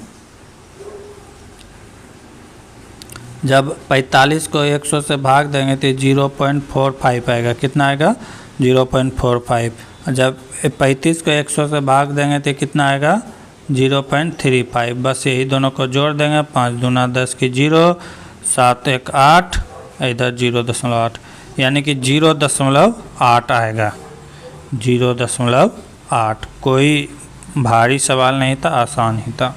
Speaker 2: जब 45 को 100 से भाग देंगे तो 0.45 आएगा। कितना आएगा, 0.45। जब 35 को 100 से भाग देंगे तो कितना आएगा, 0.35। बस यही दोनों को जोड़ देंगे, 5 दूना 10 की 0, 7 1 8, इधर 0.8, यानी कि 0.8 आएगा, 0.8। कोई भारी सवाल नहीं था, आसान ही था।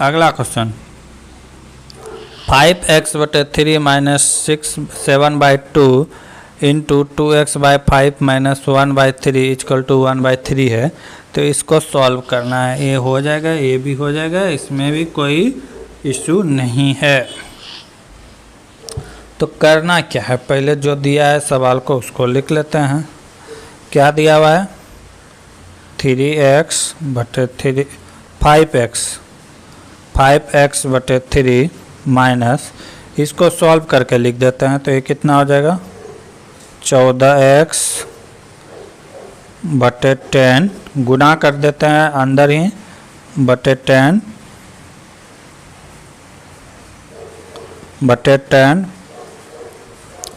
Speaker 2: अगला question, 5x/3 - 7/2 into 2x/5 - 1/3 equal to 1/3 है। तो इसको सॉल्व करना है, ये हो जाएगा, ये भी हो जाएगा, इसमें भी कोई इशू नहीं है। तो करना क्या है, पहले जो दिया है सवाल को उसको लिख लेते हैं। क्या दिया हुआ है, 3x/3 5x/3 माइनस, इसको सॉल्व करके लिख देते हैं। तो ये कितना हो जाएगा, 14x/10 गुना कर देते हैं अंदर ही, /10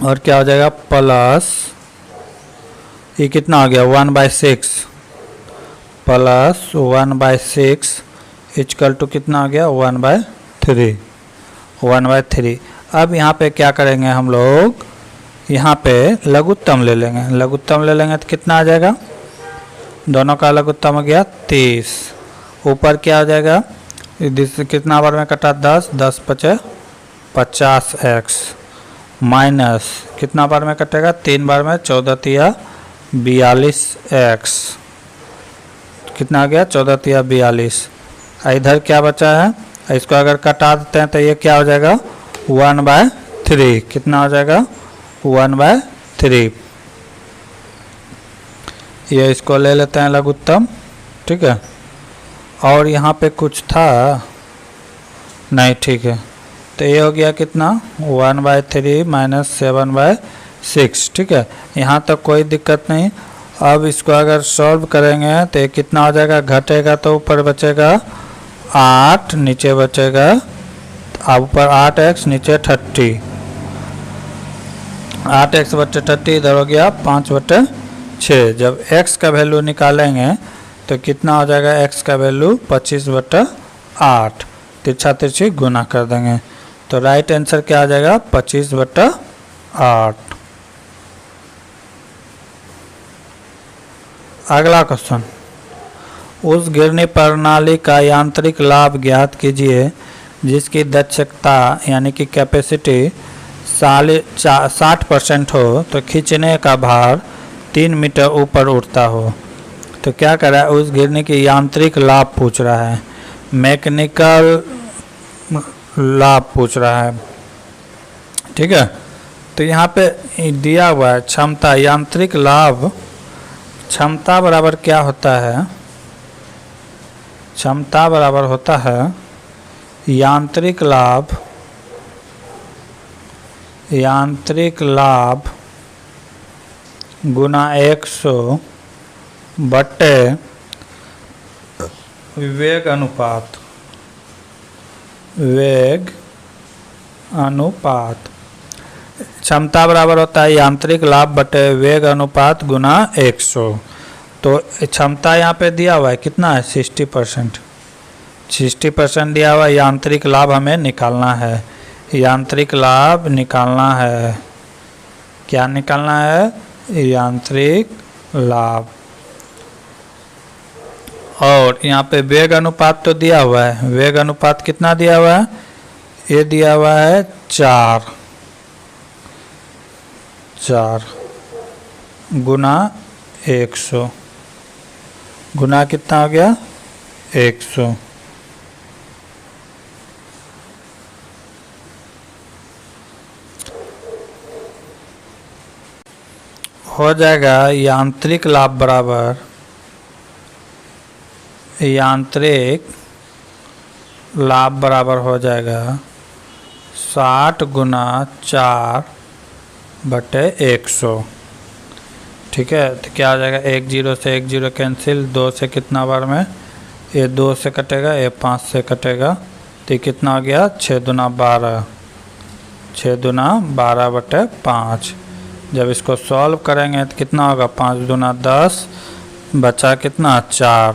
Speaker 2: और क्या हो जाएगा, प्लस ये कितना हो गया, 1/6 प्लस 1/6 इक्वल टू कितना हो गया, 1/3। अब यहाँ पे क्या करेंगे हम लोग, यहाँ पे लघुत्तम ले लेंगे। लघुत्तम ले लेंगे तो कितना आ जाएगा, दोनों का लघुत्तम हो गया 30। ऊपर क्या हो जाएगा, कितना बार में कटा, 10 10 × 50x माइनस कितना बार में कटेगा, 3 बार में, 14 तिया 42x, कितना आ गया 14 तिया 42। इधर क्या बचा है, इसको अगर कटा देते हैं तो ये क्या हो जाएगा 1/3, कितना हो जाएगा 1/3। ये इसको ले लेते हैं लघुत्तम, ठीक है। और यहाँ पे कुछ था नहीं, ठीक है, तो ये हो गया कितना 1/3 माइनस 7/6, ठीक है। यहाँ तक कोई दिक्कत नहीं। अब इसको अगर सॉल्व करेंगे तो ये कितना हो जाएगा, घटेगा तो ऊपर बचेगा 8, नीचे बचेगा, अब ऊपर 8x नीचे 30, 8x बटे 30 इधर हो गया 5/6। जब x का वैल्यू निकालेंगे तो कितना हो जाएगा, x का वैल्यू 25/8, तिरछा तिरछी गुना कर देंगे तो राइट आंसर क्या आ जाएगा 25/8। अगला क्वेश्चन, उस गिरनी प्रणाली का यांत्रिक लाभ ज्ञात कीजिए जिसकी दक्षता यानी कि कैपेसिटी 60% हो तो खींचने का भार 3 मीटर ऊपर उठता हो। तो क्या कर रहा है, उस गिरनी की यांत्रिक लाभ पूछ रहा है, मैकेनिकल लाभ पूछ रहा है, ठीक है। तो यहाँ पे दिया हुआ है क्षमता, यांत्रिक लाभ, क्षमता बराबर क्या होता है, क्षमता बराबर होता है यांत्रिक लाभ, यांत्रिक लाभ गुना 100 बटे वेग अनुपात, वेग अनुपात। क्षमता बराबर होता है यांत्रिक लाभ बटे वेग अनुपात गुना 100। तो क्षमता यहाँ पे दिया हुआ है कितना है 60%, 60% दिया हुआ है। यांत्रिक लाभ हमें निकालना है, यांत्रिक लाभ निकालना है, क्या निकालना है यांत्रिक लाभ। और यहाँ पे वेग अनुपात तो दिया हुआ है, वेग अनुपात कितना दिया हुआ है, ये दिया हुआ है 4 गुना 100, गुना कितना हो गया 100। हो जाएगा यांत्रिक लाभ बराबर, यांत्रिक लाभ बराबर हो जाएगा 60 गुना 4 बटे 100, ठीक है। तो क्या आ जाएगा, 1 0 से 1 0 कैंसिल, 2 से कितना बार में, ये 2 से कटेगा, ये 5 से कटेगा, तो ये कितना हो गया 6 दूना 12, 6 दूना 12 बटे 5। जब इसको सॉल्व करेंगे तो कितना होगा 5 दूना 10, बचा कितना 4,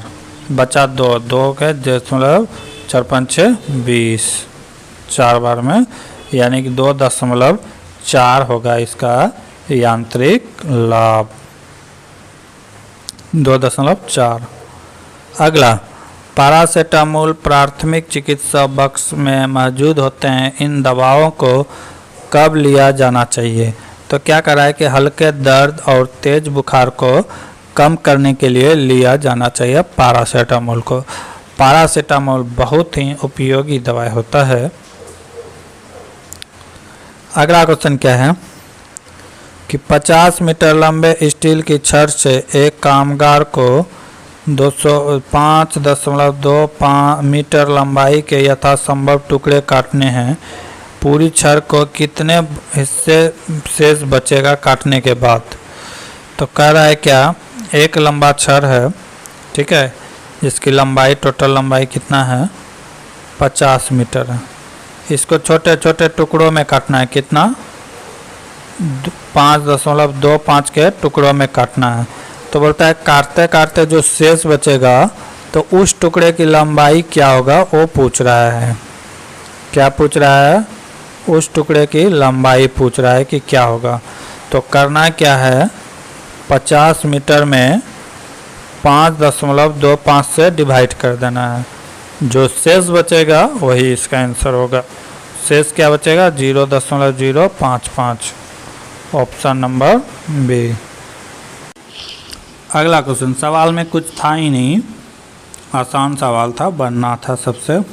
Speaker 2: बचा 2, 2 के 0.4 20, 4 बार में, यानी कि 2.4 होगा इसका यांत्रिक लाभ, 2.4। अगला, पैरासेटामोल प्राथमिक चिकित्सा बक्स में मौजूद होते हैं, इन दवाओं को कब लिया जाना चाहिए। तो क्या करा है कि हल्के दर्द और तेज बुखार को कम करने के लिए लिया जाना चाहिए पैरासेटामोल को। पैरासेटामोल बहुत ही उपयोगी दवाई होता है। अगला क्वेश्चन क्या है कि 50 मीटर लंबे स्टील की छड़ से एक कामगार को 5.25 मीटर लंबाई के यथासंभव टुकड़े काटने हैं। पूरी छड़ को कितने हिस्से शेष बचेगा काटने के बाद। तो कह रहा है क्या, एक लंबा छड़ है, ठीक है, जिसकी लंबाई, टोटल लंबाई कितना है 50 मीटर है। इसको छोटे छोटे टुकड़ों में काटना है, कितना 5.25 के टुकड़ों में काटना है। तो बोलता है काटते काटते जो शेष बचेगा तो उस टुकड़े की लंबाई क्या होगा वो पूछ रहा है। क्या पूछ रहा है, उस टुकड़े की लंबाई पूछ रहा है कि क्या होगा। तो करना क्या है, 50 मीटर में 5.25 से डिवाइड कर देना है। जो शेष बचेगा वही इसका आंसर होगा। शेष क्या बचेगा 0.055, ऑप्शन नंबर बी। अगला क्वेश्चन, सवाल में कुछ था ही नहीं, आसान सवाल था, बनना था सबसे।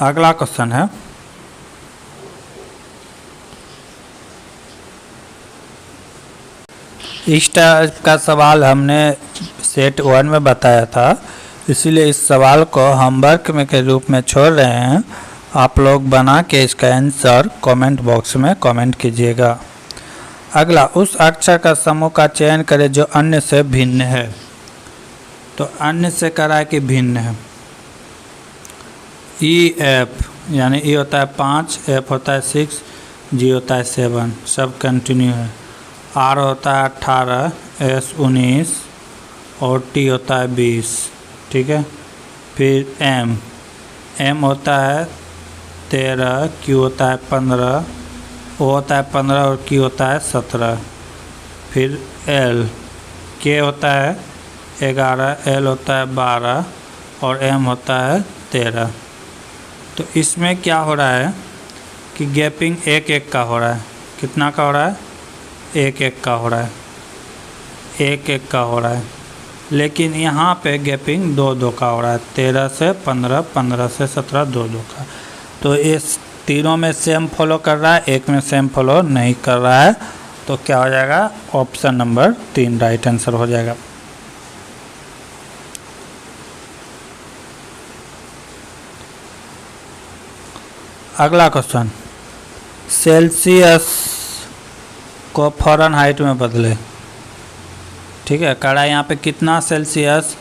Speaker 2: अगला क्वेश्चन है, इस टाइप का सवाल हमने सेट 1 में बताया था, इसीलिए इस सवाल को हम वर्क में के रूप में छोड़ रहे हैं। आप लोग बना के इसका आंसर कमेंट बॉक्स में कमेंट कीजिएगा। अगला, उस अक्षर का समूह का चयन करें जो अन्य से भिन्न है। तो अन्य से करा है कि भिन्न है। ई एफ, यानी ई होता है 5, एफ होता है 6, जी होता है 7, सब कंटिन्यू है। आर होता है 18, एस 19 और टी होता है 20, ठीक है। फिर एम होता है 13, क्यू होता है 15, ओ होता है 15 और क्यू होता है 17। फिर एल, के होता है 11, एल होता है 12 और एम होता है 13। तो इसमें क्या हो रहा है कि गैपिंग एक एक का हो रहा है। कितना का हो रहा है? एक एक का हो रहा है, एक एक का हो रहा है। लेकिन यहाँ पे गैपिंग दो दो का हो रहा है, 13 से 15, 15 से 17, दो दो का। तो इस तीनों में सेम फॉलो कर रहा है, एक में सेम फॉलो नहीं कर रहा है। तो क्या हो जाएगा? ऑप्शन नंबर 3 राइट आंसर हो जाएगा। अगला क्वेश्चन, सेल्सियस को फ़ारेनहाइट में बदले। ठीक है, कड़ा यहाँ पे कितना सेल्सियस?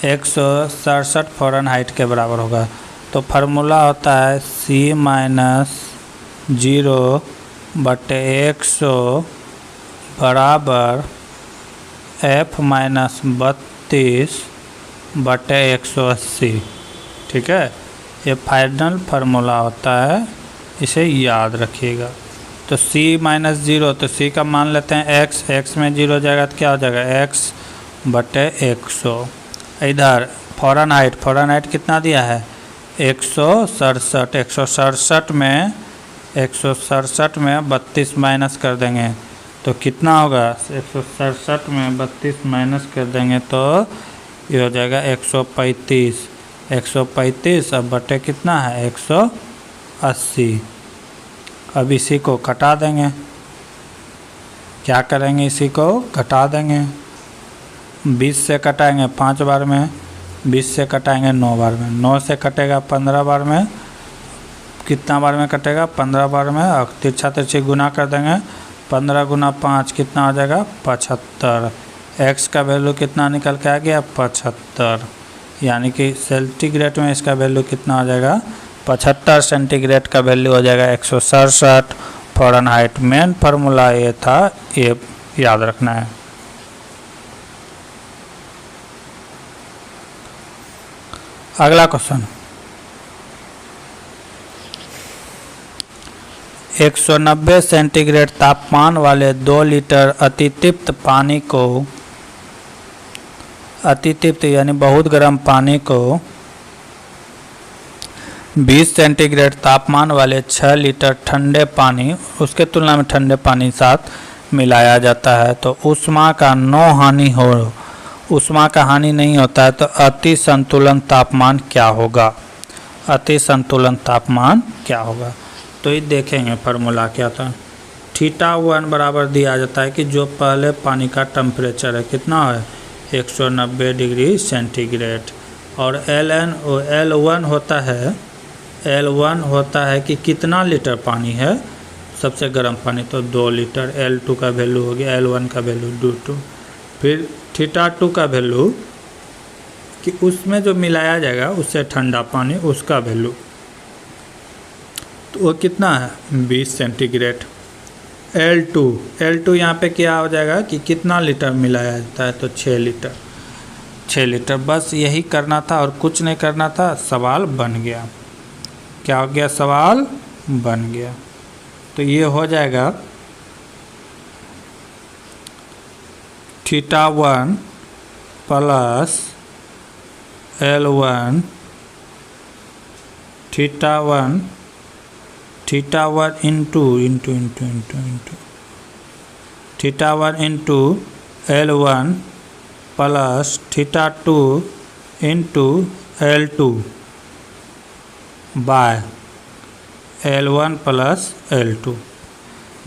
Speaker 2: 167 फ़ारेनहाइट के बराबर होगा। तो फार्मूला होता है C-0/100 बराबर F-32/180। ठीक है, ये फाइनल फार्मूला होता है, इसे याद रखिएगा। तो C-0, तो C का मान लेते हैं x में 0 हो जाएगा तो क्या हो जाएगा? x/100। इधर फ़ारेनहाइट कितना दिया है? 167। 167 में 32 माइनस कर देंगे तो कितना होगा? 167 में 32 माइनस कर देंगे तो ये हो जाएगा 135। 135 अब बटे कितना है? 180। अब इसी को घटा देंगे। क्या करेंगे? इसी को घटा देंगे। 20 से कटाएंगे 5 बार में, 20 से कटाएंगे 9 बार में, 9 से कटेगा 15 बार में, कितना बार में कटेगा? 15 बार में। और तिरछा तिरछी गुना कर देंगे, 15 गुना 5 कितना हो जाएगा? 75। x का वैल्यू कितना निकल के आ गया? 75। यानी कि सेंटीग्रेड में इसका वैल्यू कितना हो जाएगा? 75 सेंटीग्रेड का वैल्यू हो जाएगा 167 फ़ारेनहाइट। मेन फार्मूला ये था, ये याद रखना है। अगला क्वेश्चन, 190 सेंटीग्रेड तापमान वाले 2 लीटर अतितिप्त पानी को, अतितिप्त यानी बहुत गर्म पानी को 20 सेंटीग्रेड तापमान वाले 6 लीटर ठंडे पानी, उसके तुलना में ठंडे पानी साथ मिलाया जाता है तो ऊष्मा का हानि हो, ऊष्मा का हानि नहीं होता है तो अति संतुलन तापमान क्या होगा? अति संतुलन तापमान क्या होगा? तो ये देखेंगे फार्मूला क्या था। θ1 बराबर दिया जाता है कि जो पहले पानी का टेम्परेचर है कितना है? 190 डिग्री सेंटीग्रेड। और L1 होता है कि कितना लीटर पानी है सबसे गर्म पानी, तो 2 लीटर। L2 का वैल्यू हो गया, L1 का वैल्यू 2। फिर θ2 का वैल्यू कि उसमें जो मिलाया जाएगा उससे ठंडा पानी, उसका वैल्यू तो वो कितना है? 20 सेंटीग्रेड। L2 यहाँ पे क्या हो जाएगा कि कितना लीटर मिलाया जाता है? तो 6 लीटर। 6 लीटर। बस यही करना था और कुछ नहीं करना था, सवाल बन गया। क्या हो गया? सवाल बन गया। तो ये हो जाएगा θ1 plus L1 θ1 into theta 1 into L1 plus theta 2 into L2 by L1 plus L2।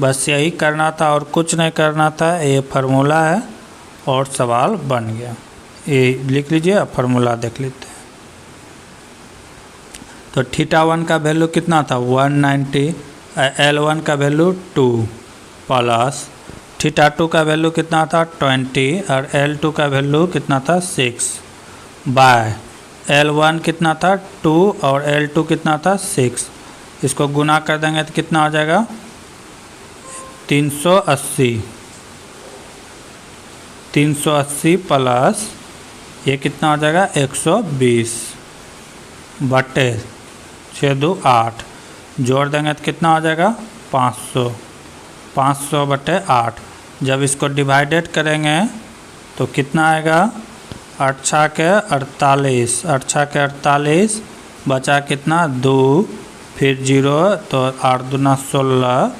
Speaker 2: बस यही करना था और कुछ नहीं करना था। ये फार्मूला है और सवाल बन गया। ये लिख लीजिए, अब फार्मूला देख लेते हैं। तो थीटा 1 का वैल्यू कितना था 190, L1 का वैल्यू 2 प्लस थीटा 2 का वैल्यू कितना था 20 और L2 का वैल्यू कितना था 6 बाय L1 कितना था 2 और L2 कितना था 6। इसको गुना कर देंगे तो कितना हो जाएगा 380 प्लस ये कितना हो जाएगा 120 बटे 6 2 8 जोड़ देंगे तो कितना हो जाएगा 500 बटे 8। जब इसको डिवाइडेड करेंगे तो कितना आएगा 8 के 48 बचा कितना 2 फिर 0 तो 8 दूना 16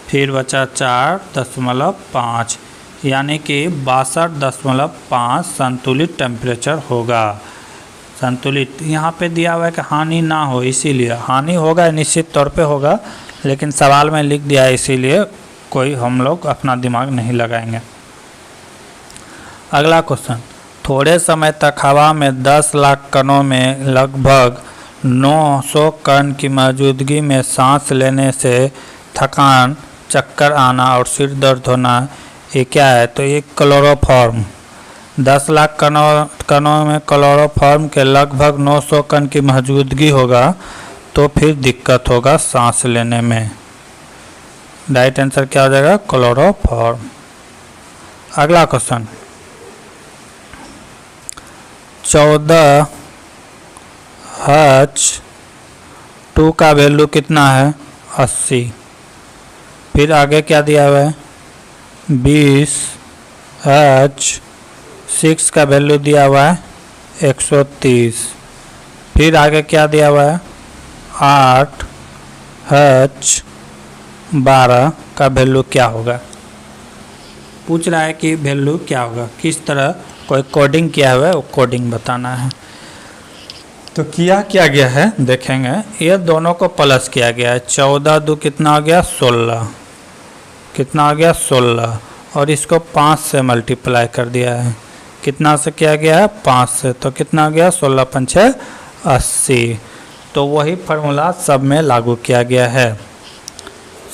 Speaker 2: फिर बचा 4.5 यानी कि 62.5 संतुलित टेम्परेचर होगा। संतुलित यहाँ पे दिया हुआ है कि हानि ना हो, इसीलिए हानि होगा निश्चित तौर पे होगा, लेकिन सवाल में लिख दिया है इसीलिए कोई हम लोग अपना दिमाग नहीं लगाएंगे। अगला क्वेश्चन, थोड़े समय तक हवा में 10 लाख कणों में लगभग 900 कण की मौजूदगी में सांस लेने से थकान, चक्कर आना और सिर दर्द होना, ये क्या है? तो ये क्लोरोफॉर्म। 10 लाख कणों में क्लोरोफॉर्म के लगभग 900 कण की मौजूदगी होगा तो फिर दिक्कत होगा सांस लेने में। राइट आंसर क्या हो जाएगा? क्लोरोफॉर्म। अगला क्वेश्चन, 14H2 का वैल्यू कितना है 80। फिर आगे क्या दिया हुआ है 20H6 का वैल्यू दिया हुआ है 130। फिर आगे क्या दिया हुआ है 8H12 का वैल्यू क्या होगा। पूछ रहा है कि वैल्यू क्या होगा, किस तरह कोई कोडिंग किया हुआ है वो कोडिंग बताना है। तो क्या गया है देखेंगे, ये दोनों को प्लस किया गया है। 14 2 कितना आ गया 16, कितना आ गया 16 और इसको 5 से मल्टीप्लाई कर दिया है। कितना से किया गया है 5 से, तो कितना आ गया 16 5 80। तो वही फार्मूला सब में लागू किया गया है,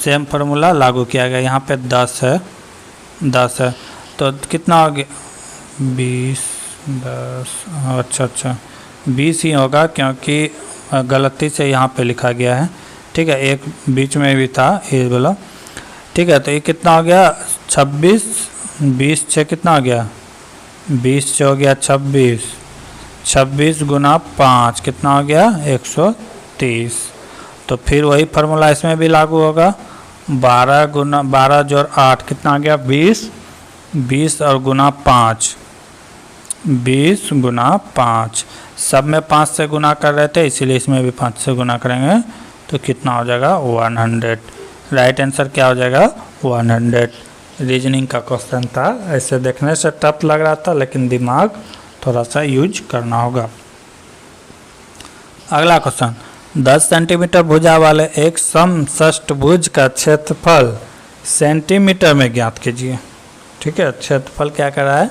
Speaker 2: सेम फार्मूला लागू किया गया। यहाँ पे 10 है तो कितना हो गया 20 10 अच्छा 20 ही होगा क्योंकि गलती से यहाँ पे लिखा गया है। ठीक है, एक बीच में भी था ये बोला। ठीक है, तो ये कितना हो गया 26, 20 से कितना हो गया 20 से हो गया 26 गुना 5 कितना हो गया 130। तो फिर वही फार्मूला इसमें भी लागू होगा। 12 जोड़ 8 कितना आ गया 20 और गुना 5 20 गुना 5। सब में 5 से गुना कर रहे थे इसीलिए इसमें भी 5 से गुना करेंगे तो कितना हो जाएगा 100। राइट आंसर क्या हो जाएगा 100। रीजनिंग का क्वेश्चन था, ऐसे देखने से टफ लग रहा था लेकिन दिमाग थोड़ा सा यूज करना होगा। अगला क्वेश्चन, 10 सेंटीमीटर भुजा वाले एक समषष्टभुज का क्षेत्रफल सेंटीमीटर में ज्ञात कीजिए। ठीक है, क्षेत्रफल क्या कर रहा है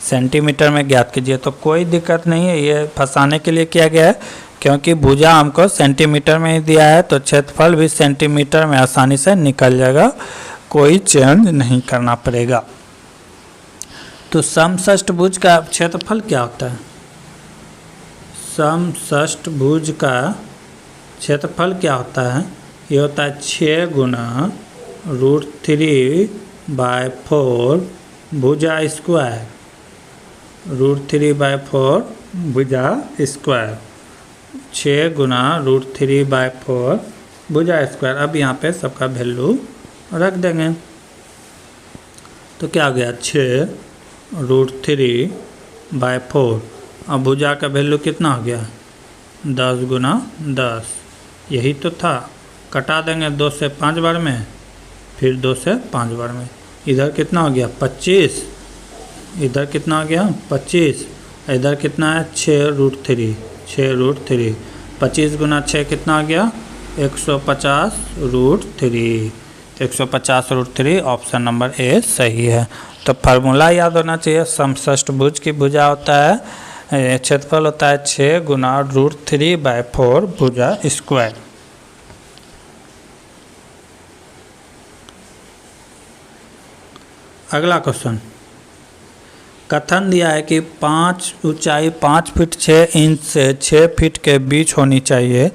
Speaker 2: सेंटीमीटर में ज्ञात कीजिए। तो कोई दिक्कत नहीं है, ये फंसाने के लिए किया गया है क्योंकि भुजा हमको सेंटीमीटर में ही दिया है तो क्षेत्रफल भी सेंटीमीटर में आसानी से निकल जाएगा, कोई चेंज नहीं करना पड़ेगा। तो समषष्टभुज का क्षेत्रफल क्या होता है? समषष्टभुज का क्षेत्रफल क्या होता है? ये होता है 6 गुना √3/4 भुजा स्क्वायर, √3/4 भुजा स्क्वायर, 6 गुना √3/4 भुजा स्क्वायर। अब यहाँ पे सबका वैल्यू रख देंगे तो क्या हो गया 6√3/4। अब भुजा का वैल्यू कितना हो गया 10 गुना 10, यही तो था। कटा देंगे 2 से 5 बार में, फिर 2 से 5 बार में, इधर कितना हो गया 25, इधर कितना हो गया 25, इधर कितना है 6√3, 6√3, 25 गुना 6 कितना आ गया 150√3, 150√3 ऑप्शन नंबर ए सही है। तो फार्मूला याद होना चाहिए, समषष्टभुज की भुजा होता है, क्षेत्रफल होता है 6 गुना √3/4 भुजा स्क्वायर। अगला क्वेश्चन, कथन दिया है कि ऊंचाई 5 फीट 6 इंच से 6 फीट के बीच होनी चाहिए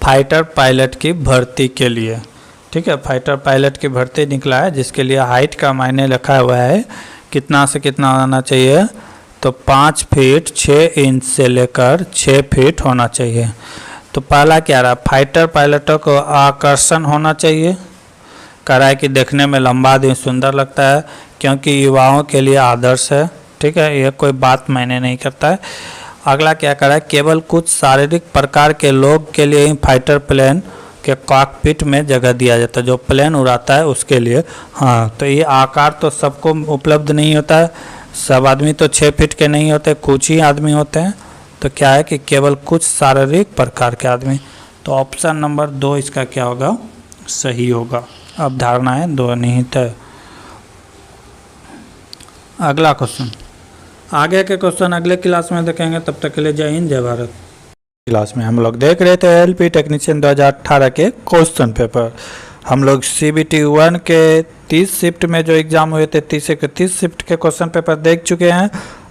Speaker 2: फाइटर पायलट की भर्ती के लिए। ठीक है, फाइटर पायलट की भर्ती निकला है, जिसके लिए हाइट का मायने लिखा हुआ है कितना से कितना होना चाहिए, तो 5 फीट 6 इंच से लेकर 6 फीट होना चाहिए। तो पहला क्या रहा, फाइटर पायलटों को आकर्षण होना चाहिए, कह रहा है कि देखने में लंबा आदमी सुंदर लगता है क्योंकि युवाओं के लिए आदर्श है। ठीक है, यह कोई बात मायने नहीं करता है। अगला क्या कर रहा है, केवल कुछ शारीरिक प्रकार के लोग के लिए ही फाइटर प्लेन के कॉकपिट में जगह दिया जाता है, जो प्लेन उड़ाता है उसके लिए। हाँ, तो ये आकार तो सबको उपलब्ध नहीं होता है, सब आदमी तो 6 फीट के नहीं होते, कुछ ही आदमी होते हैं। तो क्या है कि केवल कुछ शारीरिक प्रकार के आदमी। तो ऑप्शन नंबर 2 इसका क्या होगा, सही होगा। अब धारणाएं 2 निहित है। अगला क्वेश्चन, आगे के क्वेश्चन अगले क्लास में देखेंगे, तब तक के लिए जय हिंद जय भारत। क्लास में हम लोग देख रहे थे एलपी टेक्नीशियन 2018 के क्वेश्चन पेपर। हम लोग CBT 1 के 30 शिफ्ट में जो एग्ज़ाम हुए थे 30 के 30 शिफ्ट के क्वेश्चन पेपर देख चुके हैं।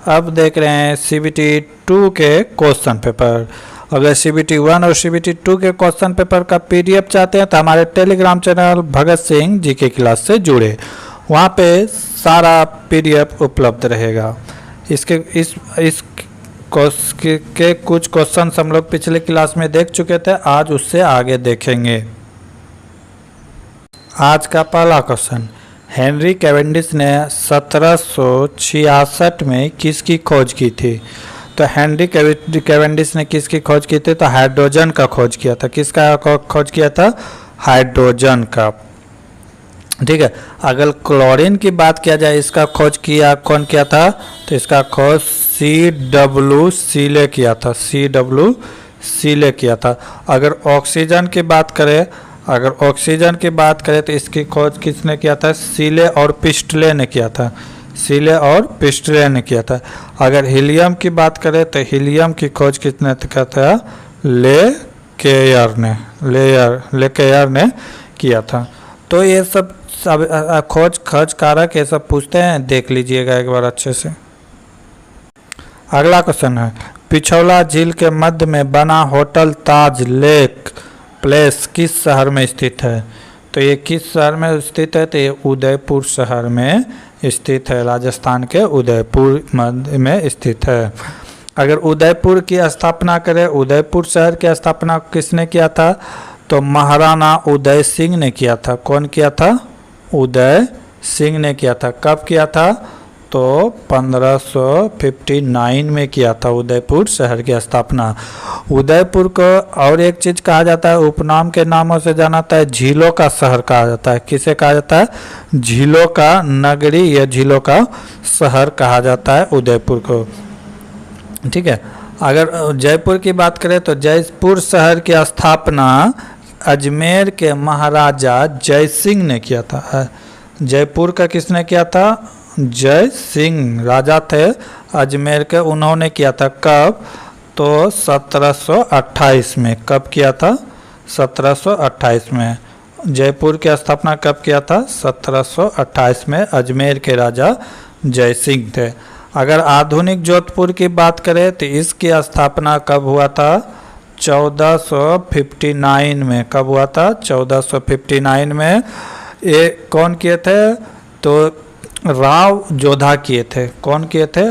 Speaker 2: अब देख रहे हैं CBT 2 के क्वेश्चन पेपर। अगर CBT 1 और CBT 2 के क्वेश्चन पेपर का PDF चाहते हैं तो हमारे Telegram channel Bhagat Singh GK class से जुड़े, वहाँ पे सारा PDF उपलब्ध रहेगा। इसके कुछ क्वेश्चन हम लोग पिछले क्लास में देख चुके थे, आज उससे आगे देखेंगे। आज का पहला क्वेश्चन, हेनरी कैवेंडिश ने 1766 में किसकी खोज की थी? तो हेनरी कैवेंडिश ने किसकी खोज की थी? तो हाइड्रोजन का खोज किया था। किसका खोज किया था? हाइड्रोजन का। ठीक है, अगर क्लोरीन की बात किया जाए, इसका खोज किया कौन किया था? तो इसका खोज C.W. सीले किया था, C.W. सीले किया था। अगर ऑक्सीजन की बात करें तो इसकी खोज किसने किया था? सीले और पिस्टले ने किया था, सीले और पिस्टले ने किया था। अगर हीलियम की बात करें तो हीलियम की खोज किसने किया था? ले केयर ने किया था। तो ये सब खोज कारक ये सब पूछते हैं, देख लीजिएगा एक बार अच्छे से। अगला क्वेश्चन है, पिछौला झील के मध्य में बना होटल ताज लेक प्लेस किस शहर में स्थित है? तो ये किस शहर में स्थित है? तो ये उदयपुर शहर में स्थित है, राजस्थान के उदयपुर में स्थित है। अगर उदयपुर की स्थापना करें, उदयपुर शहर की स्थापना किसने किया था? तो महाराणा उदय सिंह ने किया था। कौन किया था? उदय सिंह ने किया था। कब किया था? तो 1559 में किया था उदयपुर शहर की स्थापना। उदयपुर को और एक चीज कहा जाता है, उपनाम के नामों से जाना जाता है, झीलों का शहर कहा जाता है। किसे कहा जाता है? झीलों का नगरी या झीलों का शहर कहा जाता है उदयपुर को। ठीक है, अगर जयपुर की बात करें तो जयपुर शहर की स्थापना अजमेर के महाराजा जय सिंह ने किया था। जयपुर का किसने किया था? जय सिंह राजा थे अजमेर के, उन्होंने किया था। कब? तो 1728 में। कब किया था? 1728 में। जयपुर की स्थापना कब किया था? 1728 में अजमेर के राजा जय सिंह थे। अगर आधुनिक जोधपुर की बात करें तो इसकी स्थापना कब हुआ था? 1459 में। कब हुआ था? 1459 में। ये कौन किए थे? तो राव जोधा किए थे। कौन किए थे?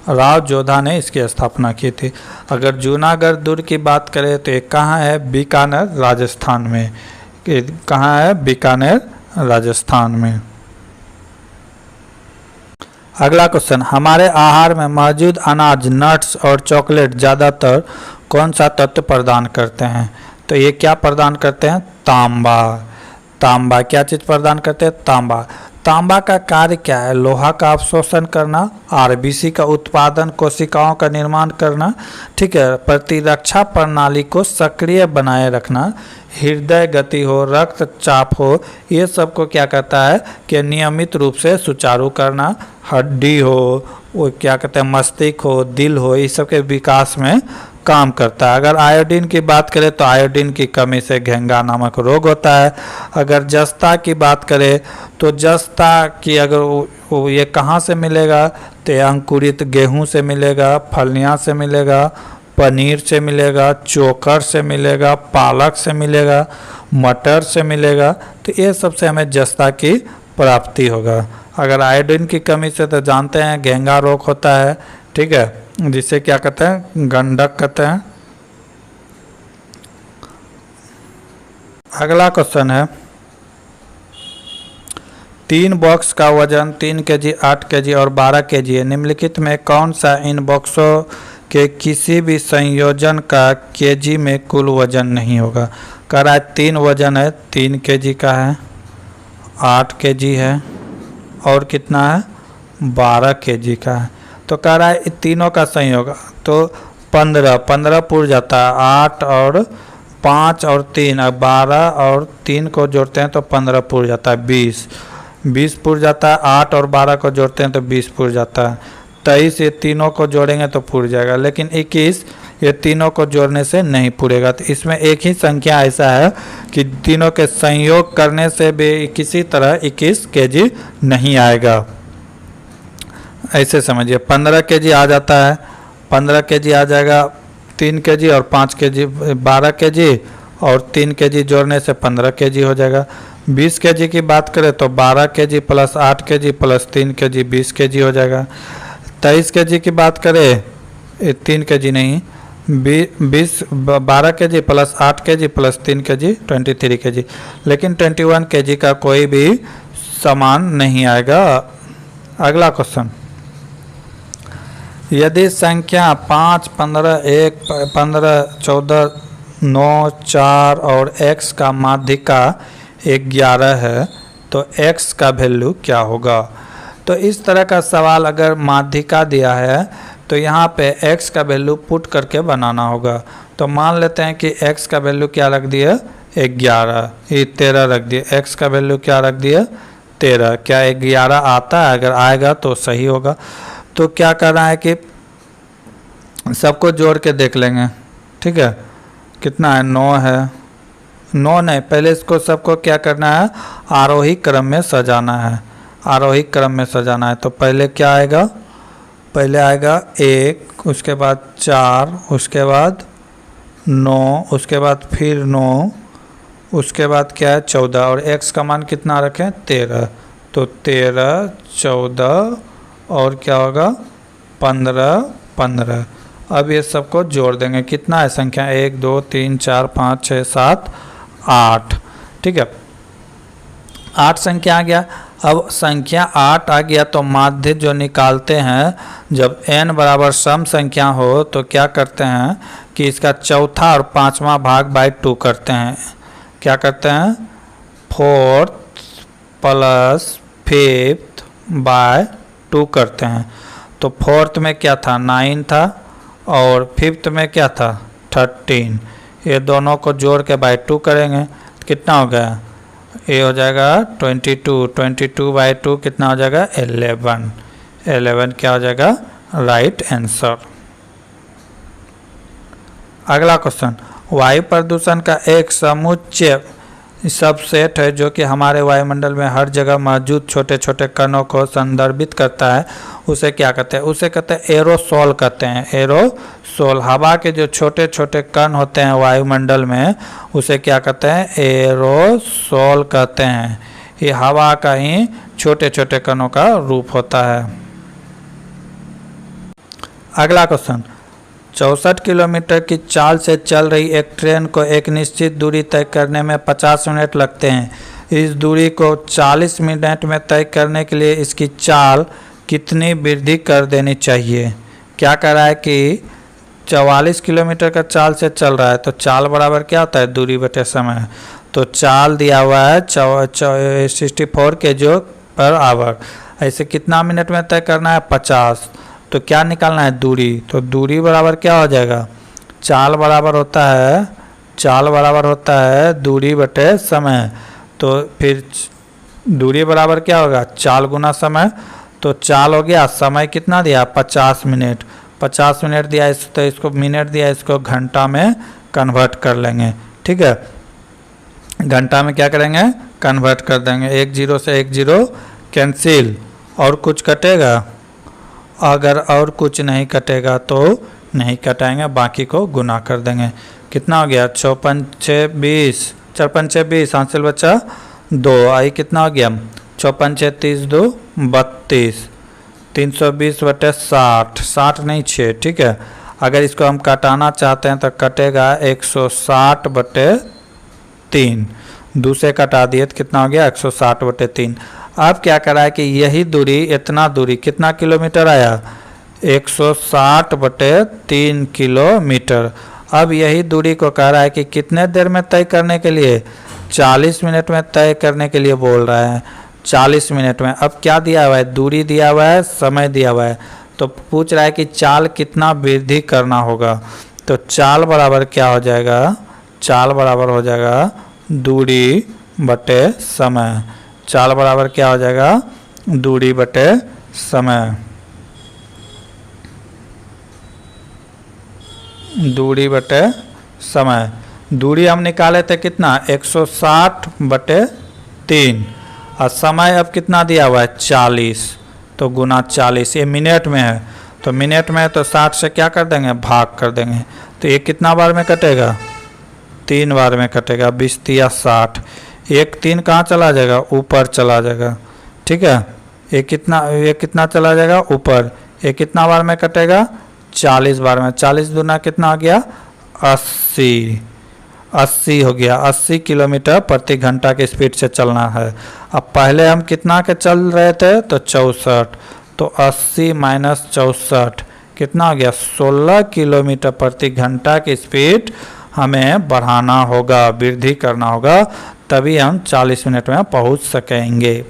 Speaker 2: राव जोधा ने इसकी स्थापना की थी। अगर जूनागढ़ दुर्ग की बात करें तो ये कहाँ है? बीकानेर राजस्थान में। कहाँ है? बीकानेर राजस्थान में। अगला क्वेश्चन, हमारे आहार में मौजूद अनाज, नट्स और चॉकलेट ज़्यादातर कौन सा तत्व प्रदान करते हैं? तो ये क्या प्रदान करते हैं? तांबा। तांबा क्या चीज़ प्रदान करते हैं? तांबा। तांबा का कार्य क्या है? लोहा का अवशोषण करना, आरबीसी का उत्पादन, कोशिकाओं का निर्माण करना, ठीक है, प्रतिरक्षा प्रणाली को सक्रिय बनाए रखना, हृदय गति हो, रक्तचाप हो, ये सब को क्या कहता है कि नियमित रूप से सुचारू करना, हड्डी हो, वो क्या कहते हैं मस्तिष्क हो, दिल हो, इस सब के विकास में काम करता है। अगर आयोडीन की बात करें तो आयोडीन की कमी से घेंगा नामक रोग होता है। अगर जस्ता की बात करें तो जस्ता की अगर ये कहाँ से मिलेगा तो अंकुरित गेहूं से मिलेगा, फलियां से मिलेगा, पनीर से मिलेगा, चोकर से मिलेगा, पालक से मिलेगा, मटर से मिलेगा। तो ये सबसे हमें जस्ता की प्राप्ति होगा। अगर आयोडीन की कमी से तो जानते हैं घेंगा रोग होता है, ठीक है, जिसे क्या कहते हैं गंडक कहते हैं। अगला क्वेश्चन है 3 बॉक्स का वजन 3 केजी, 8 केजी और 12 केजी है। निम्नलिखित में कौन सा इन बॉक्सों के किसी भी संयोजन का केजी में कुल वजन नहीं होगा? कह रहा है 3 वजन है, 3 केजी का है, 8 केजी है और कितना है 12 केजी का है। तो कह रहा है तीनों का संयोग तो 15 पुर जाता है, 8 और 5 और 3, 12 और 3 को जोड़ते हैं तो 15 पुर जाता है, 20 पुर जाता है, 8 और 12 को जोड़ते हैं तो 20 पुर जाता है, 23 ये तीनों को जोड़ेंगे तो पुर जाएगा, लेकिन 21 ये तीनों को जोड़ने से नहीं पूरेगा। तो इसमें एक ही संख्या ऐसा है कि तीनों के संयोग करने से भी किसी तरह 21 केजी नहीं आएगा। ऐसे समझिए 15 केजी आ जाता है, 15 केजी आ जाएगा, 3 केजी और 5 केजी 12 केजी और 3 केजी जोड़ने से 15 केजी हो जाएगा। 20 केजी की बात करें तो 12 KG plus 8 KG plus 3 KG 20 KG हो जाएगा। 23 केजी की बात करें 3 केजी नहीं 12 KG plus 8 KG plus 3 KG 23 KG, लेकिन 21 केजी का कोई भी सामान नहीं आएगा। अगला क्वेश्चन, यदि संख्या 5, 15, 1, 15, 14, 9, 4 और x का माध्यिका 11 है तो x का वैल्यू क्या होगा? तो इस तरह का सवाल अगर माध्यिका दिया है तो यहाँ पे x का वैल्यू पुट करके बनाना होगा। तो मान लेते हैं कि x का वैल्यू क्या रख दिया 11, ये 13 रख दिया, x का वैल्यू क्या रख दिया 13। क्या 11 आता है? अगर आएगा तो सही होगा। तो क्या करना है कि सबको जोड़ के देख लेंगे, ठीक है, कितना है 9 है, 9 नहीं, पहले इसको सबको क्या करना है आरोही क्रम में सजाना है, आरोही क्रम में सजाना है। तो पहले क्या आएगा, पहले आएगा 1, उसके बाद 4, उसके बाद 9, उसके बाद फिर 9, उसके बाद क्या है 14 और x का मान कितना रखें 13। तो 13, 14 और क्या होगा 15। अब ये सबको जोड़ देंगे, कितना है संख्या 1, 2, 3, 4, 5, 6, 7, 8, ठीक है, 8 संख्या आ गया। अब संख्या 8 आ गया तो माध्य जो निकालते हैं, जब n बराबर सम संख्या हो तो क्या करते हैं कि इसका चौथा और 5वां भाग बाई 2 करते हैं। क्या करते हैं 4th प्लस 5th बाय 2 करते हैं। तो 4th में क्या था 9 था और 5th में क्या था 13। ये दोनों को जोड़ के बाई 2 करेंगे तो कितना हो गया, ये हो जाएगा 22 बाई 2 कितना हो जाएगा 11 क्या हो जाएगा राइट आंसर। अगला क्वेश्चन, वायु प्रदूषण का एक समुच्चय सबसेट है जो कि हमारे वायुमंडल में हर जगह मौजूद छोटे छोटे कणों को संदर्भित करता है, उसे क्या कहते हैं? उसे कहते हैं एरोसोल कहते हैं। एरोसोल, हवा के जो छोटे छोटे कण होते हैं वायुमंडल में उसे क्या कहते हैं? एरोसोल कहते हैं। ये हवा का ही छोटे छोटे कणों का रूप होता है। अगला क्वेश्चन, 64 किलोमीटर की चाल से चल रही एक ट्रेन को एक निश्चित दूरी तय करने में 50 मिनट लगते हैं। इस दूरी को 40 मिनट में तय करने के लिए इसकी चाल कितनी वृद्धि कर देनी चाहिए? क्या कह रहा है कि 44 किलोमीटर का चाल से चल रहा है तो चाल बराबर क्या होता है दूरी बटे समय। तो चाल दिया हुआ है 64 kg पर आवर। ऐसे कितना मिनट में तय करना है 50। तो क्या निकालना है दूरी, तो दूरी बराबर क्या हो जाएगा, चाल बराबर होता है दूरी बटे समय। तो फिर दूरी बराबर क्या होगा, चाल गुना समय। तो चाल हो गया, समय कितना दिया 50 मिनट, 50 मिनट दिया तो इसको मिनट दिया, इसको घंटा में कन्वर्ट कर लेंगे। ठीक है, घंटा में क्या करेंगे, कन्वर्ट कर देंगे। 1 0 से 1 0 कैंसिल, और कुछ कटेगा, अगर और कुछ नहीं कटेगा तो नहीं कटाएंगे, बाकी को गुना कर देंगे। कितना हो गया 4 5 6 20, 4 5 6 20, हासिल बच्चा 2, आई कितना हो गया 4 5 6 30 2 32, 320 बटे 60, 60 नहीं 6। ठीक है, अगर इसको हम काटाना चाहते हैं तो कटेगा 160 बटे 3, दूसरे कटा दिए तो कितना हो गया 160 बटे 3। अब क्या करा है कि यही दूरी, इतना दूरी कितना किलोमीटर आया 160 बटे 3 किलोमीटर। अब यही दूरी को कह रहा है कि कितने देर में तय करने के लिए, 40 मिनट में तय करने के लिए बोल रहा है, 40 मिनट में। अब क्या दिया हुआ है, दूरी दिया हुआ है, समय दिया हुआ है, तो पूछ रहा है कि चाल कितना वृद्धि करना होगा। तो चाल बराबर क्या हो जाएगा, चाल बराबर हो जाएगा दूरी बटे समय। चाल बराबर क्या हो जाएगा, दूरी बटे समय, दूरी बटे समय। दूरी हम निकाले थे कितना 160 बटे 3, और समय अब कितना दिया हुआ है 40, तो गुना 40, ये मिनट में है, तो मिनट में है तो 60 से क्या कर देंगे, भाग कर देंगे। तो ये कितना बार में कटेगा, 3 बार में कटेगा, 20 3 60, 1 3 कहाँ चला जाएगा, ऊपर चला जाएगा। ठीक है, ये कितना चला जाएगा ऊपर, ये कितना बार में कटेगा 40 बार में, 40 दूना कितना आ गया 80, 80 हो गया, 80 किलोमीटर प्रति घंटा के स्पीड से चलना है। अब पहले हम कितना के चल रहे थे तो 64, तो 80 माइनस 64 कितना हो गया 16 किलोमीटर प्रति घंटा की स्पीड हमें बढ़ाना होगा, वृद्धि करना होगा, तभी हम 40 मिनट में पहुंच सकेंगे।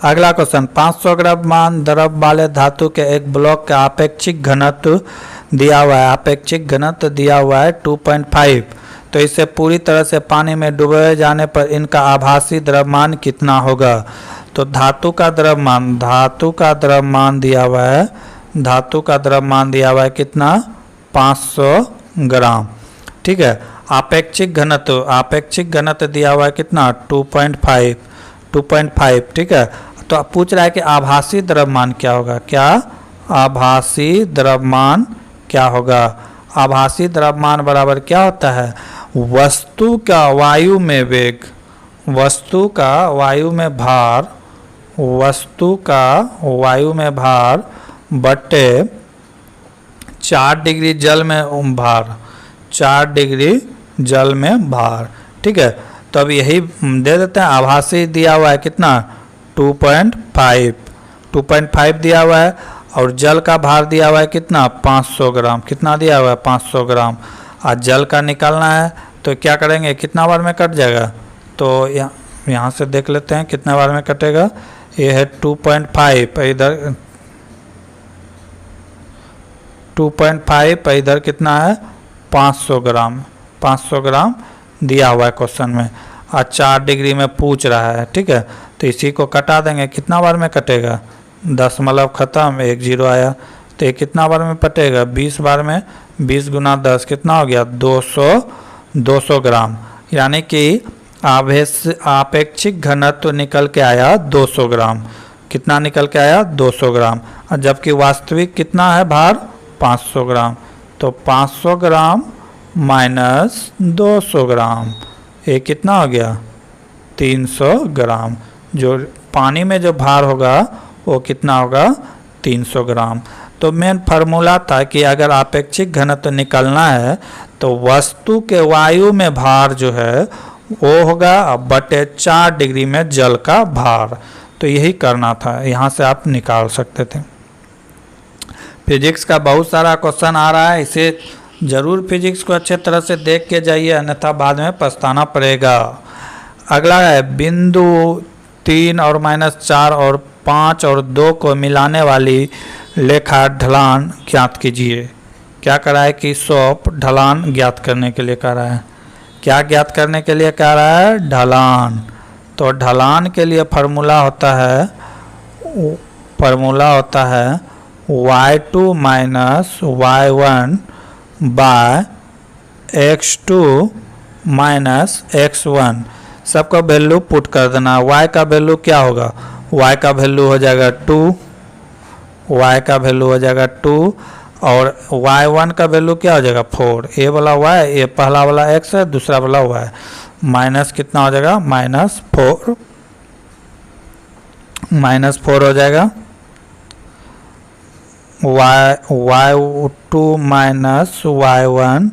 Speaker 2: अगला क्वेश्चन, 500 ग्राम द्रव वाले धातु के एक ब्लॉक का आपेक्षिक घनत्व दिया हुआ है, आपेक्षिक घनत्व दिया हुआ है 2.5। तो इसे पूरी तरह से पानी में डुबोए जाने पर इनका आभासी द्रव्यमान कितना होगा। तो धातु का द्रव्यमान दिया हुआ है, धातु का द्रव्यमान दिया हुआ है कितना 500 ग्राम। ठीक है, आपेक्षिक घनत्व दिया हुआ है कितना 2.5। ठीक है, तो अब पूछ रहा है कि आभासी द्रव्यमान क्या होगा, क्या आभासी द्रव्यमान क्या होगा। आभासी द्रव्यमान बराबर क्या होता है, वस्तु का वायु में वेग, वस्तु का वायु में भार, वस्तु का वायु में भार बटे 4 डिग्री जल में भार, 4 डिग्री जल में भार। ठीक है, तो अब यही दे देते हैं, आभासी दिया हुआ है कितना 2.5 दिया हुआ है, और जल का भार दिया हुआ है कितना 500 ग्राम, कितना दिया हुआ है 500 ग्राम। आज जल का निकालना है तो क्या करेंगे, कितना बार में कट जाएगा, तो यहाँ से देख लेते हैं कितना बार में कटेगा। ये है 2.5, इधर 2.5, इधर कितना है 500 ग्राम, 500 ग्राम दिया हुआ है क्वेश्चन में, और 4 डिग्री में पूछ रहा है। ठीक है, तो इसी को कटा देंगे, कितना बार में कटेगा 10 ख़त्म, 1 0 आया, तो ये कितना बार में कटेगा 20 बार में, 20 गुना 10 कितना हो गया 200 ग्राम। यानी कि आपेक्षिक घनत्व निकल के आया 200 ग्राम, कितना निकल के आया 200 ग्राम, और जबकि वास्तविक कितना है भार 500 ग्राम। तो 500 ग्राम माइनस 200 ग्राम, ये कितना हो गया 300 ग्राम। जो पानी में जो भार होगा वो कितना होगा 300 ग्राम। तो मेन फार्मूला था कि अगर आपेक्षिक घनत्व निकालना है तो वस्तु के वायु में भार जो है वो होगा बटे 4 डिग्री में जल का भार। तो यही करना था, यहाँ से आप निकाल सकते थे। फिजिक्स का बहुत सारा क्वेश्चन आ रहा है, इसे ज़रूर फिजिक्स को अच्छे तरह से देख के जाइए, अन्यथा बाद में पछताना पड़ेगा। अगला है बिंदु 3 और -4 और 5 और 2 को मिलाने वाली रेखा ढलान ज्ञात कीजिए। क्या करा है कि सॉप ढलान ज्ञात करने के लिए कह रहा है। क्या ज्ञात करने के लिए कह रहा है? ढलान। तो ढलान के लिए फार्मूला होता है y2 minus y1 bye x2 minus x1। सबका वैल्यू पुट कर देना। y का वैल्यू क्या होगा? y का वैल्यू हो जाएगा 2, y का वैल्यू हो जाएगा 2 और y1 का वैल्यू क्या हो जाएगा 4। ये वाला y, ये पहला वाला x है, दूसरा वाला y, माइनस कितना हो जाएगा? -4 हो जाएगा। y2 माइनस y1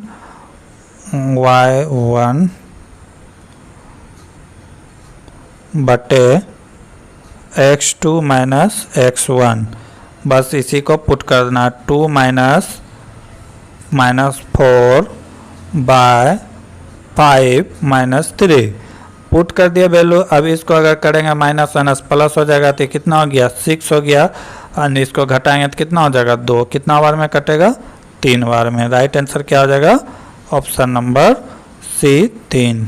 Speaker 2: बटे x2 माइनस x1, बस इसी को पुट कर देना। 2 माइनस 4 बाय 5 माइनस 3 पुट कर दिया वैल्यू। अब इसको अगर करेंगे माइनस माइनस प्लस हो जाएगा तो कितना हो गया? 6 हो गया। और इसको घटाएंगे तो कितना हो जाएगा? 2। कितना बार में कटेगा? 3 बार में। राइट आंसर क्या हो जाएगा? Option number C 3।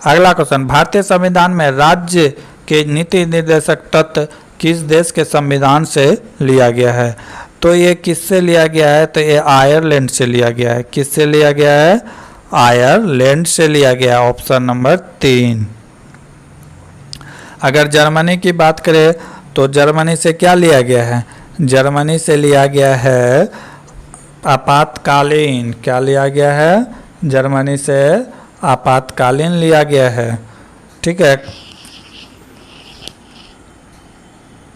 Speaker 2: अगला क्वेश्चन, भारतीय संविधान में राज्य के नीति निर्देशक तत्व किस देश के संविधान से लिया गया है? तो ये किससे लिया गया है? तो ये आयरलैंड से लिया गया है। किससे लिया गया है? आयरलैंड से लिया गया। Option number 3। अगर जर्मनी की बात करें तो जर्मनी से क्या लिया गया है? जर्मनी से लिया गया है आपातकालीन। क्या लिया गया है? जर्मनी से आपातकालीन लिया गया है। ठीक है।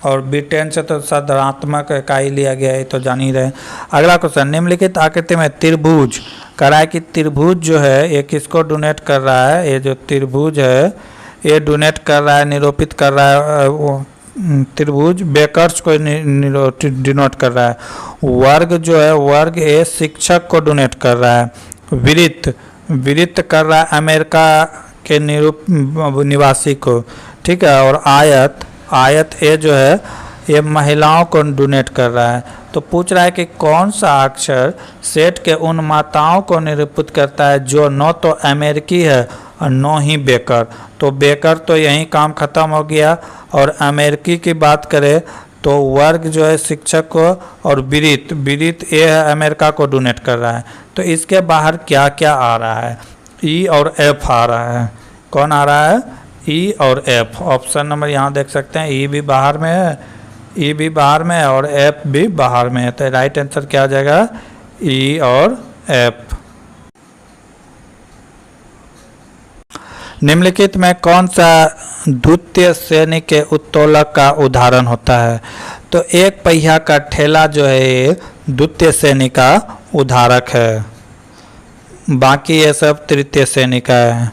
Speaker 2: और ब्रिटेन से तो सदरात्मक इकाई लिया गया है, तो जान ही रहे। अगला क्वेश्चन, निम्नलिखित आकृति में त्रिभुज कह रहा है कि त्रिभुज जो है ये किसको डोनेट कर रहा है? ये जो त्रिभुज है ये डोनेट कर रहा है, निरूपित कर रहा है। त्रिभुज बेकर्स को डिनोट कर रहा है। वर्ग जो है, वर्ग ये शिक्षक को डोनेट कर रहा है। वृत्त कर रहा है अमेरिका के निवासी को। ठीक है। और आयत ये जो है ये महिलाओं को डोनेट कर रहा है। तो पूछ रहा है कि कौन सा अक्षर सेट के उन माताओं को निरूपित करता है जो न तो अमेरिकी है और न ही बेकर। तो बेकर तो यहीं काम खत्म हो गया। और अमेरिकी की बात करें तो वर्ग जो है शिक्षक को, और वृत्त ये है अमेरिका को डोनेट कर रहा है। तो इसके बाहर क्या क्या आ रहा है? ई और एफ आ रहा है। कौन आ रहा है? ई और एफ। ऑप्शन नंबर यहाँ देख सकते हैं, ई भी बाहर में है, ई भी बाहर में है और एफ भी बाहर में है। तो राइट आंसर क्या आ जाएगा? ई और एफ। निम्नलिखित में कौन सा द्वितीय श्रेणी के उत्तोलक का उदाहरण होता है? तो एक पहिया का ठेला जो है ये द्वितीय श्रेणी का उदाहरक है, बाकी ये सब तृतीय श्रेणी का है।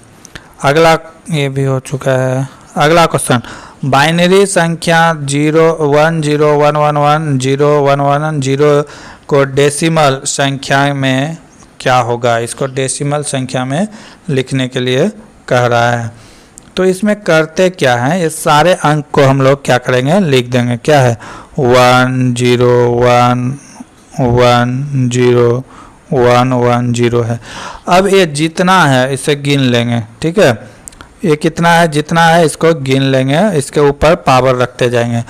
Speaker 2: अगला ये भी हो चुका है। अगला क्वेश्चन, बाइनरी संख्या 01011101110 को डेसिमल संख्या में क्या होगा? इसको डेसिमल संख्या में लिखने के लिए कह रहा है। तो इसमें करते क्या है, ये सारे अंक को हम लोग क्या करेंगे? लिख देंगे। क्या है? 1 0 1 1 0 1 1 0 है। अब ये जितना है इसे गिन लेंगे। ठीक है। ये कितना है? जितना है इसको गिन लेंगे, इसके ऊपर पावर रखते जाएंगे।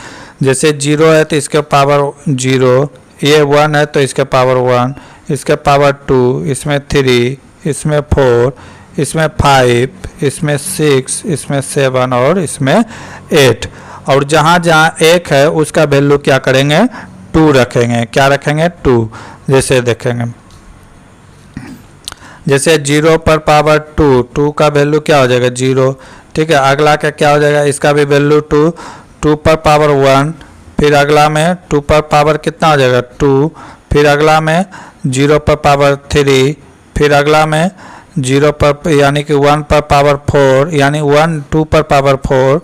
Speaker 2: जैसे 0 है तो इसके पावर 0, ये 1 है तो इसके पावर 1, इसके पावर 2, इसमें 3, इसमें 4, इसमें 5, इसमें 6, इसमें 7 और इसमें 8। और जहाँ जहाँ 1 है उसका वैल्यू क्या करेंगे? 2 रखेंगे। क्या रखेंगे? 2। जैसे देखेंगे, जैसे 0 पर पावर 2 का वैल्यू क्या हो जाएगा? 0। ठीक है। अगला का क्या हो जाएगा? इसका भी वैल्यू 2 पर पावर 1, फिर अगला में 2 पर पावर कितना हो जाएगा? 2, फिर अगला में 0 पर पावर 3, फिर अगला में 0 पर यानी कि 1 पर पावर 4, यानी 2 पर पावर 4,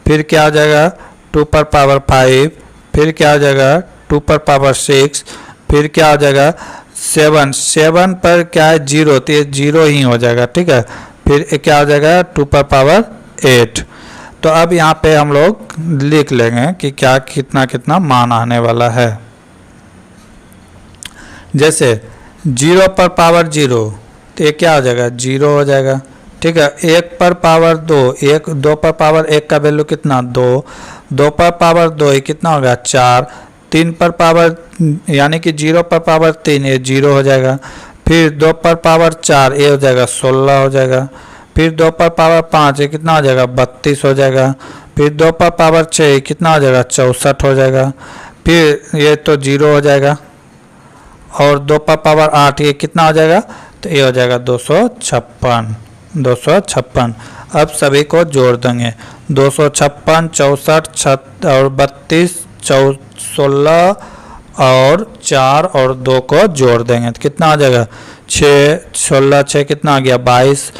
Speaker 2: फिर क्या हो जाएगा? 2 पर पावर 5, फिर क्या हो जाएगा? 2 पर पावर 6, फिर क्या हो जाएगा 7, 7 पर क्या है 0, तो ये 0 ही हो जाएगा, ठीक है। फिर क्या हो जाएगा 2 पर पावर 8। तो अब यहाँ पे हम लोग लिख लेंगे कि क्या कितना कितना मान आने वाला है। जैसे 0 पर पावर 0, तो ये क्या हो जाएगा 0 हो जाएगा, ठीक है। 1 पर पावर 2, 2 पर पावर 1 का वैल्यू कितना 2, 2 पर पावर 2 ये कितना होगा 4, 3 पर पावर यानी कि 0 पर पावर 3 ये 0 हो जाएगा। फिर 2 पर पावर 4 ये हो जाएगा 16 हो जाएगा। फिर 2 पर पावर 5 ये कितना हो जाएगा 32 हो जाएगा। फिर 2 पर पावर 6 कितना हो जाएगा 64 हो जाएगा। फिर ये तो 0 हो जाएगा। और 2 पर पावर 8 ये कितना हो जाएगा, तो ये हो जाएगा 256, 256। अब सभी को जोड़ देंगे, 256, 64 और 32, 16 और 4 और 2 को जोड़ देंगे तो कितना आ जाएगा 6, 16, 6 कितना आ गया 22,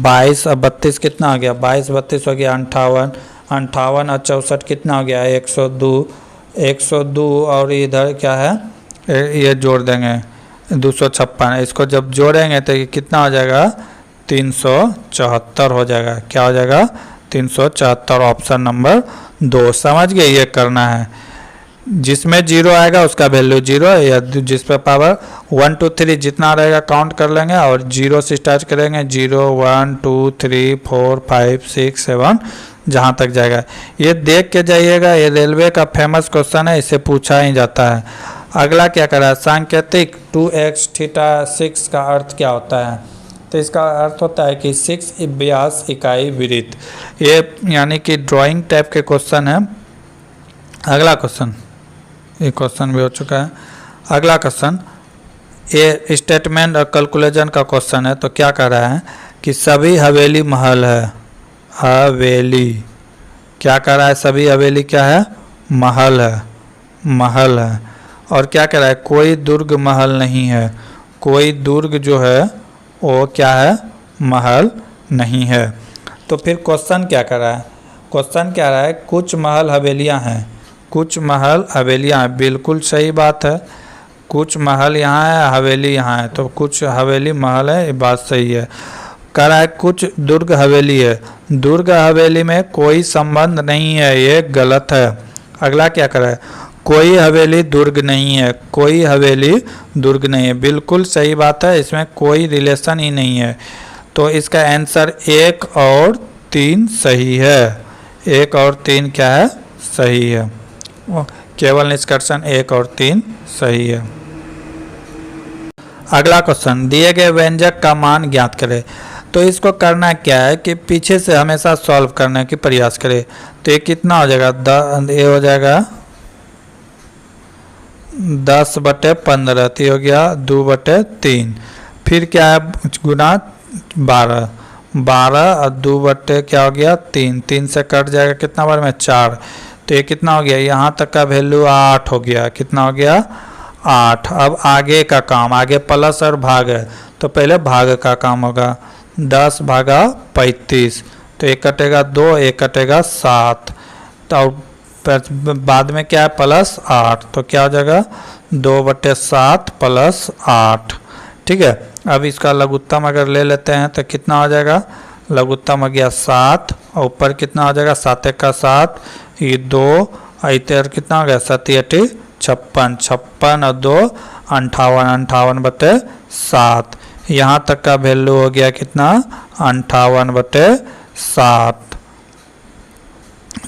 Speaker 2: 22 और 32 कितना आ गया 22, 32 हो गया 58, 58 और 64 कितना हो गया 102, 102 और इधर क्या है ये जोड़ देंगे 256। इसको जब जोड़ेंगे तो ये कितना हो जाएगा 374 हो जाएगा। क्या हो जाएगा 374, ऑप्शन नंबर 2। समझ गए, ये करना है। जिसमें 0 आएगा उसका वैल्यू 0 या जिस पर पावर 1 2 3 जितना रहेगा काउंट कर लेंगे और 0 से स्टार्ट करेंगे, 0 1 2 3 4 5 6 7 जहाँ तक जाएगा। ये देख के जाइएगा, ये रेलवे का फेमस क्वेश्चन है, इससे पूछा ही जाता है। अगला क्या करा, सांकेतिक 2x थीटा 6 का अर्थ क्या होता है, तो इसका अर्थ होता है कि 6 व्यास इकाई वृत्त। ये यानी कि ड्राइंग टाइप के क्वेश्चन है। अगला क्वेश्चन, ये क्वेश्चन भी हो चुका है। अगला क्वेश्चन ये स्टेटमेंट और कैलकुलेशन का क्वेश्चन है। तो क्या कह रहा है कि सभी हवेली महल है, हवेली क्या कह रहा है, सभी हवेली क्या है महल है, महल है। और क्या कह रहा है कोई दुर्ग महल नहीं है, कोई दुर्ग जो है वो क्या है महल नहीं है। तो फिर क्वेश्चन क्या कर रहा है, क्वेश्चन क्या रहा है कुछ महल हवेलियां हैं, कुछ महल हवेलियां हैं, बिल्कुल सही बात है। कुछ महल यहाँ है हवेली यहाँ है, तो कुछ हवेली महल है, ये बात सही है। कह रहा है कुछ दुर्ग हवेली है, दुर्ग हवेली में कोई संबंध नहीं है, ये गलत है। अगला क्या कर रहा है कोई हवेली दुर्ग नहीं है, कोई हवेली दुर्ग नहीं है, बिल्कुल सही बात है, इसमें कोई रिलेशन ही नहीं है। तो इसका आंसर 1 और 3 सही है, 1 और 3 क्या है सही है। केवल निष्कर्षण 1 और 3 सही है। अगला क्वेश्चन दिए गए व्यंजक का मान ज्ञात करें। तो इसको करना क्या है कि पीछे से हमेशा सॉल्व करने की प्रयास करें। तो ये कितना हो जाएगा, ये हो जाएगा 10/15, तो हो गया 2/3। फिर क्या है गुना 12, 12 और 2 क्या हो गया 3, 3 से कट जाएगा कितना बार में 4। तो ये कितना हो गया, यहाँ तक का वैल्यू 8 हो गया, कितना हो गया 8। अब आगे का काम, आगे प्लस और भाग है, तो पहले भाग का काम होगा 10/35, तो एक कटेगा 2, एक कटेगा 7, तो बाद में क्या है प्लस 8, तो क्या हो जाएगा 2/7 + 8। ठीक है, अब इसका लघुत्तम अगर ले लेते हैं तो कितना हो जाएगा, लघुत्तम हो गया 7 और ऊपर कितना हो जाएगा 7 × 7, ये 2 इधर कितना हो गया 7 × 8 56, 56 और 2 58, 58/7। यहाँ तक का वैल्यू हो गया कितना 58/7।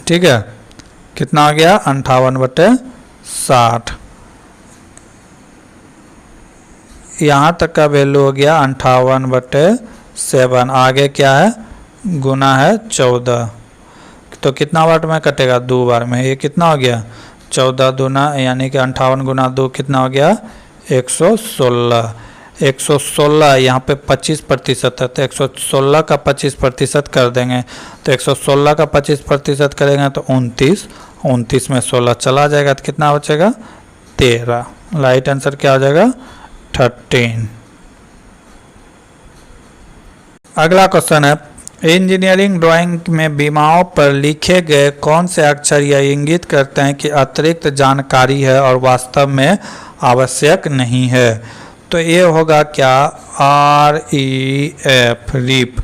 Speaker 2: ठीक है, कितना हो गया 58/60। यहाँ तक का वैल्यू हो गया 58/7। आगे क्या है गुना है 14, तो कितना बार में कटेगा 2 बार में, ये कितना हो गया 14 दूना यानी कि 58 × 2 कितना हो गया 116। 116 यहाँ पे 25% है, तो 116 का 25% कर देंगे, तो 116 का 25% करेंगे तो 29, 29 में 16 चला जाएगा तो कितना बचेगा 13। राइट आंसर क्या हो जाएगा 13। अगला क्वेश्चन है इंजीनियरिंग ड्राइंग में विमाओं पर लिखे गए कौन से अक्षर यह इंगित करते हैं कि अतिरिक्त जानकारी है और वास्तव में आवश्यक नहीं है। तो ये होगा क्या, REF, रीप।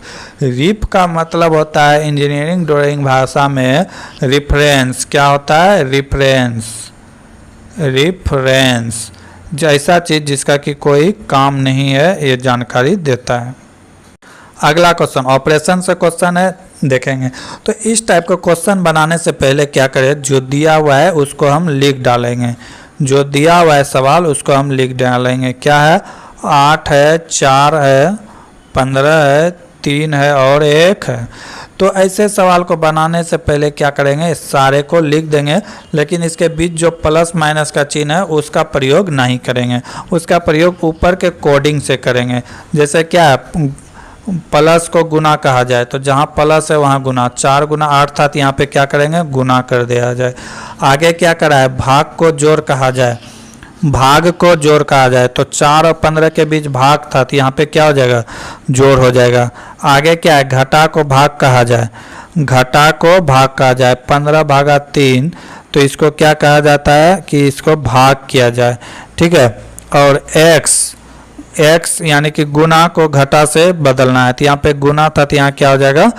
Speaker 2: रीप का मतलब होता है इंजीनियरिंग ड्राइंग भाषा में रिफरेंस। क्या होता है, रिफरेंस। रिफरेंस जैसा चीज़ जिसका कि कोई काम नहीं है, ये जानकारी देता है। अगला क्वेश्चन ऑपरेशन से क्वेश्चन है, देखेंगे। तो इस टाइप का क्वेश्चन बनाने से पहले क्या करें, जो दिया हुआ है उसको हम लिख डालेंगे। जो दिया हुआ है सवाल उसको हम लिख डालेंगे। क्या है, 8 है, 4 है, 15 है, 3 है और 1 है। तो ऐसे सवाल को बनाने से पहले क्या करेंगे, सारे को लिख देंगे, लेकिन इसके बीच जो प्लस माइनस का चिन्ह है उसका प्रयोग नहीं करेंगे। उसका प्रयोग ऊपर के कोडिंग से करेंगे। जैसे क्या है, प्लस को गुना कहा जाए तो जहाँ प्लस है वहाँ गुना, 4 गुना 8 था तो यहाँ पे क्या करेंगे, गुना कर दिया जाए। आगे क्या करा है, भाग को जोड़ कहा जाए, भाग को जोड़ कहा जाए तो 4 और 15 के बीच भाग था तो यहाँ पे क्या हो जाएगा, जोड़ हो जाएगा। आगे क्या है, घटा को भाग कहा जाए, घटा को भाग कहा जाए, 15 भागा 3 तो इसको क्या कहा जाता है कि इसको भाग किया जाए, ठीक है। और x यानी कि गुना को घटा से बदलना है तो यहाँ पे गुना था तो यहाँ क्या हो जाएगा,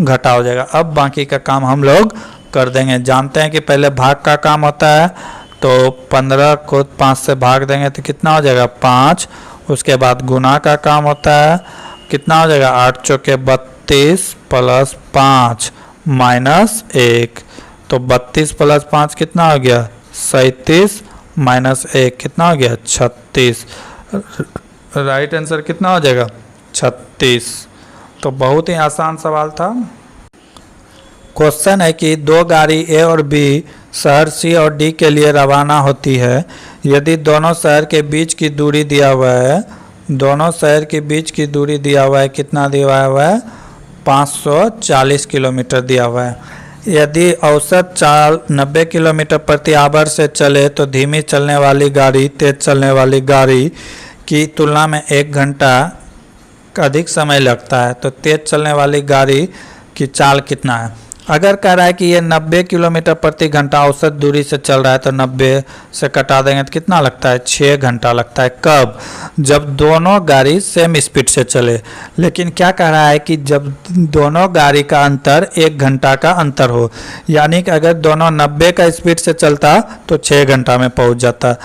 Speaker 2: घटा हो जाएगा। अब बाकी का काम हम लोग कर देंगे। जानते हैं कि पहले भाग का काम होता है, तो 15 को 5 से भाग देंगे तो कितना हो जाएगा, 5। उसके बाद गुना का काम होता है, कितना हो जाएगा, 8 चौके 32 प्लस 5 माइनस 1, तो 32 प्लस 5 कितना हो गया, 37 माइनस 1 कितना हो गया, 36। राइट आंसर कितना हो जाएगा, 36। तो बहुत ही आसान सवाल था। क्वेश्चन है कि 2 गाड़ी ए और बी शहर सी और डी के लिए रवाना होती है। यदि दोनों शहर के बीच की दूरी दिया हुआ है, दोनों शहर के बीच की दूरी दिया हुआ है, कितना दिया हुआ है, 540 किलोमीटर दिया हुआ है। यदि औसत चाल 90 किलोमीटर प्रति आवर से चले तो धीमी चलने वाली गाड़ी तेज चलने वाली गाड़ी की तुलना में 1 घंटा अधिक समय लगता है। तो तेज चलने वाली गाड़ी की चाल कितना है। अगर कह रहा है कि ये 90 किलोमीटर प्रति घंटा औसत दूरी से चल रहा है तो 90 से कटा देंगे तो कितना लगता है, 6 घंटा लगता है। कब, जब दोनों गाड़ी सेम स्पीड से चले। लेकिन क्या कह रहा है कि जब दोनों गाड़ी का अंतर 1 घंटा का अंतर हो, यानी कि अगर दोनों 90 का स्पीड से चलता तो 6 घंटा में पहुंच जाता,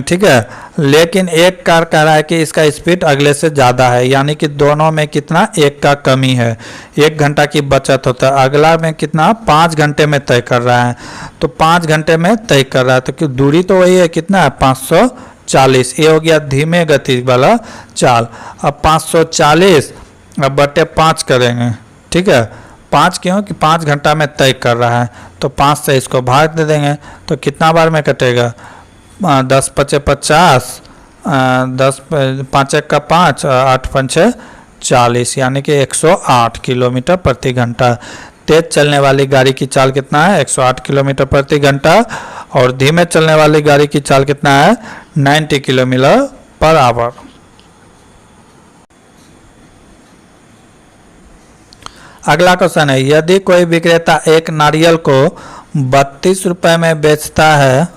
Speaker 2: ठीक है। लेकिन एक कार कह रहा है कि इसका स्पीड अगले से ज़्यादा है, यानी कि दोनों में कितना, 1 का कमी है, 1 घंटा की बचत होता है। अगला में कितना, 5 घंटे में तय कर रहा है, तो 5 घंटे में तय कर रहा है, तो दूरी तो वही है, कितना है, 540। ये हो गया धीमे गति वाला चाल। अब 540 अब बटे 5 करेंगे, ठीक है। 5 क्यों कि 5 घंटा में तय कर रहा है, तो 5 से इसको भाग दे देंगे तो कितना बार में कटेगा, 10 पचे 50, 10 5 का 5, 8 पंचे 40, यानी कि 108 किलोमीटर प्रति घंटा। तेज चलने वाली गाड़ी की चाल कितना है, 108 किलोमीटर प्रति घंटा, और धीमे चलने वाली गाड़ी की चाल कितना है, 90 किलोमीटर पर आवर। अगला क्वेश्चन है, यदि कोई विक्रेता एक नारियल को 32 रुपये में बेचता है,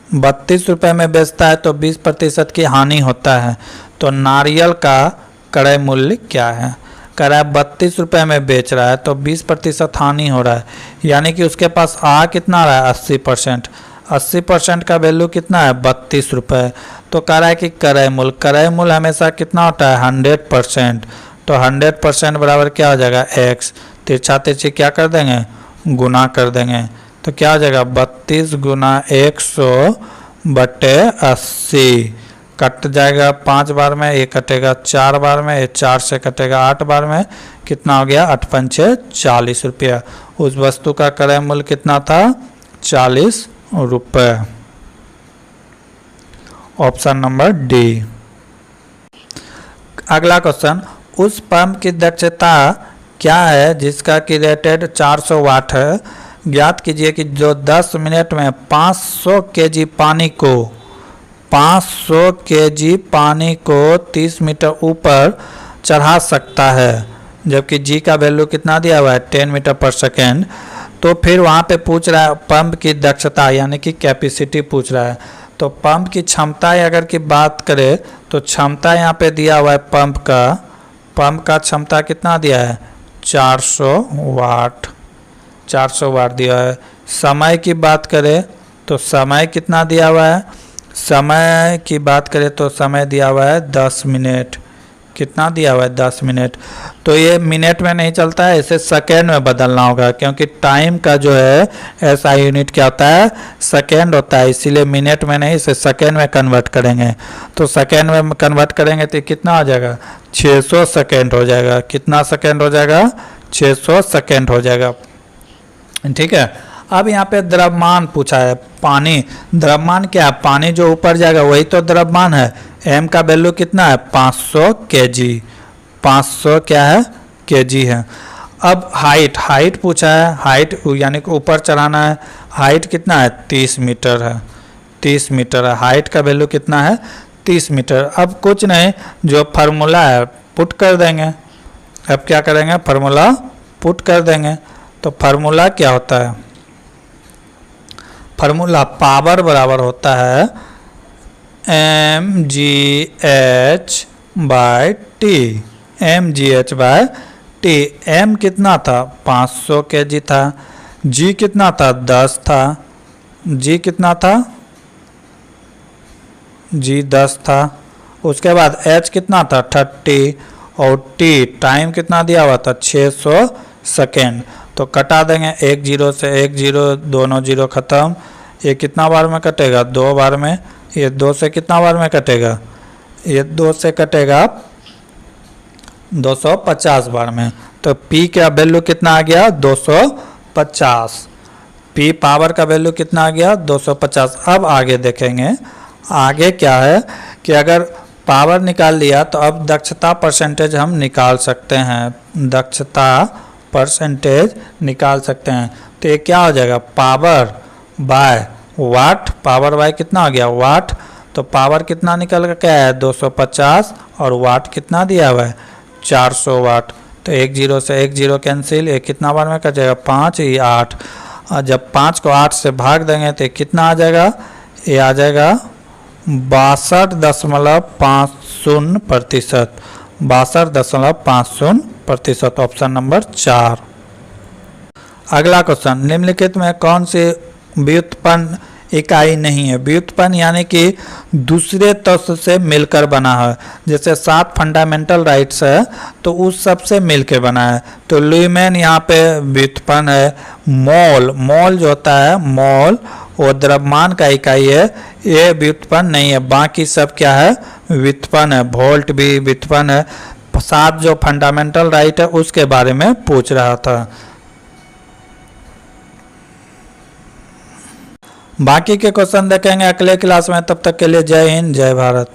Speaker 2: 32 रुपये में बेचता है तो 20% की हानि होता है, तो नारियल का क्रय मूल्य क्या है। कह रहा है 32 रुपये में बेच रहा है तो 20% हानि हो रहा है, यानी कि उसके पास आ कितना रहा है, 80%। 80% का वैल्यू कितना है, 32 रुपये। तो कह रहा है कि क्रय मूल्य हमेशा कितना होता है, 100%। तो 100% बराबर क्या हो जाएगा, x। तिरछा तिरछी क्या कर देंगे, गुना कर देंगे, तो क्या हो जाएगा, 32 गुना 100 बटे 80। कट जाएगा 5 बार में, ये कटेगा 4 बार में, ये 4 से कटेगा 8 बार में, कितना हो गया, 8 पंचे 40 रुपया। उस वस्तु का क्रय मूल्य कितना था, 40 रुपये। Option number D. अगला क्वेश्चन, उस पंप की दक्षता क्या है जिसका कि रेटेड 400 वाट है। ज्ञात कीजिए कि जो 10 मिनट में 500 केजी पानी को 30 मीटर ऊपर चढ़ा सकता है, जबकि जी का वैल्यू कितना दिया हुआ है, 10 मीटर पर सेकेंड। तो फिर वहाँ पे पूछ रहा है पंप की दक्षता यानी कि कैपेसिटी पूछ रहा है। तो पंप की क्षमता अगर की बात करें तो क्षमता यहाँ पे दिया हुआ है पंप का क्षमता कितना दिया है 400 वाट 400 वाट दिया है। समय की बात करें तो समय कितना दिया हुआ है, समय की बात करें तो समय दिया हुआ है 10 मिनट। कितना दिया हुआ है 10 मिनट। तो ये मिनट में नहीं चलता है, इसे सेकेंड में बदलना होगा क्योंकि टाइम का जो है ऐसा यूनिट क्या होता है सेकेंड होता है, इसीलिए मिनट में नहीं इसे सेकेंड में कन्वर्ट करेंगे। तो सेकेंड में कन्वर्ट करेंगे तो कितना हो जाएगा 600 सेकेंड हो जाएगा। कितना सेकेंड हो जाएगा 600 सेकेंड हो जाएगा। ठीक है। अब यहाँ पे द्रव्यमान पूछा है, पानी। द्रव्यमान क्या है, पानी जो ऊपर जाएगा वही तो द्रव्यमान है। m का वैल्यू कितना है 500 kg, 500 क्या है kg है। अब हाइट पूछा है, हाइट यानी कि ऊपर चढ़ाना है। हाइट कितना है 30 मीटर है, 30 मीटर है। हाइट का वैल्यू कितना है 30 मीटर। अब कुछ नहीं, जो फार्मूला है पुट कर देंगे। अब क्या करेंगे, फार्मूला पुट कर देंगे। तो फार्मूला क्या होता है, फार्मूला पावर बराबर होता है mgh/t, mgh/t। m कितना था 500 kg था, g कितना था 10 था, g कितना था g 10 था। उसके बाद h कितना था 30 और t टाइम कितना दिया हुआ था 600 सेकेंड। तो कटा देंगे, एक जीरो से एक जीरो, दोनों जीरो खत्म। ये कितना बार में कटेगा 2 बार में। ये 2 से कितना बार में कटेगा, ये 2 से कटेगा 250 बार में। तो P का वैल्यू कितना आ गया 250। P पावर का वैल्यू कितना आ गया 250। अब आगे देखेंगे, आगे क्या है कि अगर पावर निकाल लिया तो अब दक्षता परसेंटेज हम निकाल सकते हैं, दक्षता परसेंटेज निकाल सकते हैं। तो ये क्या हो जाएगा पावर बाय वाट, पावर बाय कितना हो गया वाट। तो पावर कितना निकल कर क्या है 250 और वाट कितना दिया हुआ है 400 वाट। तो एक जीरो से एक जीरो कैंसिल, ये कितना बार में कट जाएगा 5, ये 8। और जब 5 को 8 से भाग देंगे तो कितना आ जाएगा, ये आ जाएगा 62.50%, 62.50%। Option number 4। अगला क्वेश्चन, निम्नलिखित में कौन सी व्युत्पन्न इकाई नहीं है। व्युत्पन्न यानी कि दूसरे तत्व से मिलकर बना है। जैसे 7 फंडामेंटल राइट्स है तो उस सब से मिलकर बना है। तो ल्यूमेन यहाँ पे व्युत्पन्न है। मोल जो होता है, मोल वो द्रव्यमान का इकाई है, ये व्युत्पन्न नहीं है। बाकी सब क्या है व्युत्पन्न है। वोल्ट भी व्युत्पन्न है। 7 जो फंडामेंटल राइट है उसके बारे में पूछ रहा था। बाकी के क्वेश्चन देखेंगे अगले क्लास में। तब तक के लिए जय हिंद, जय भारत।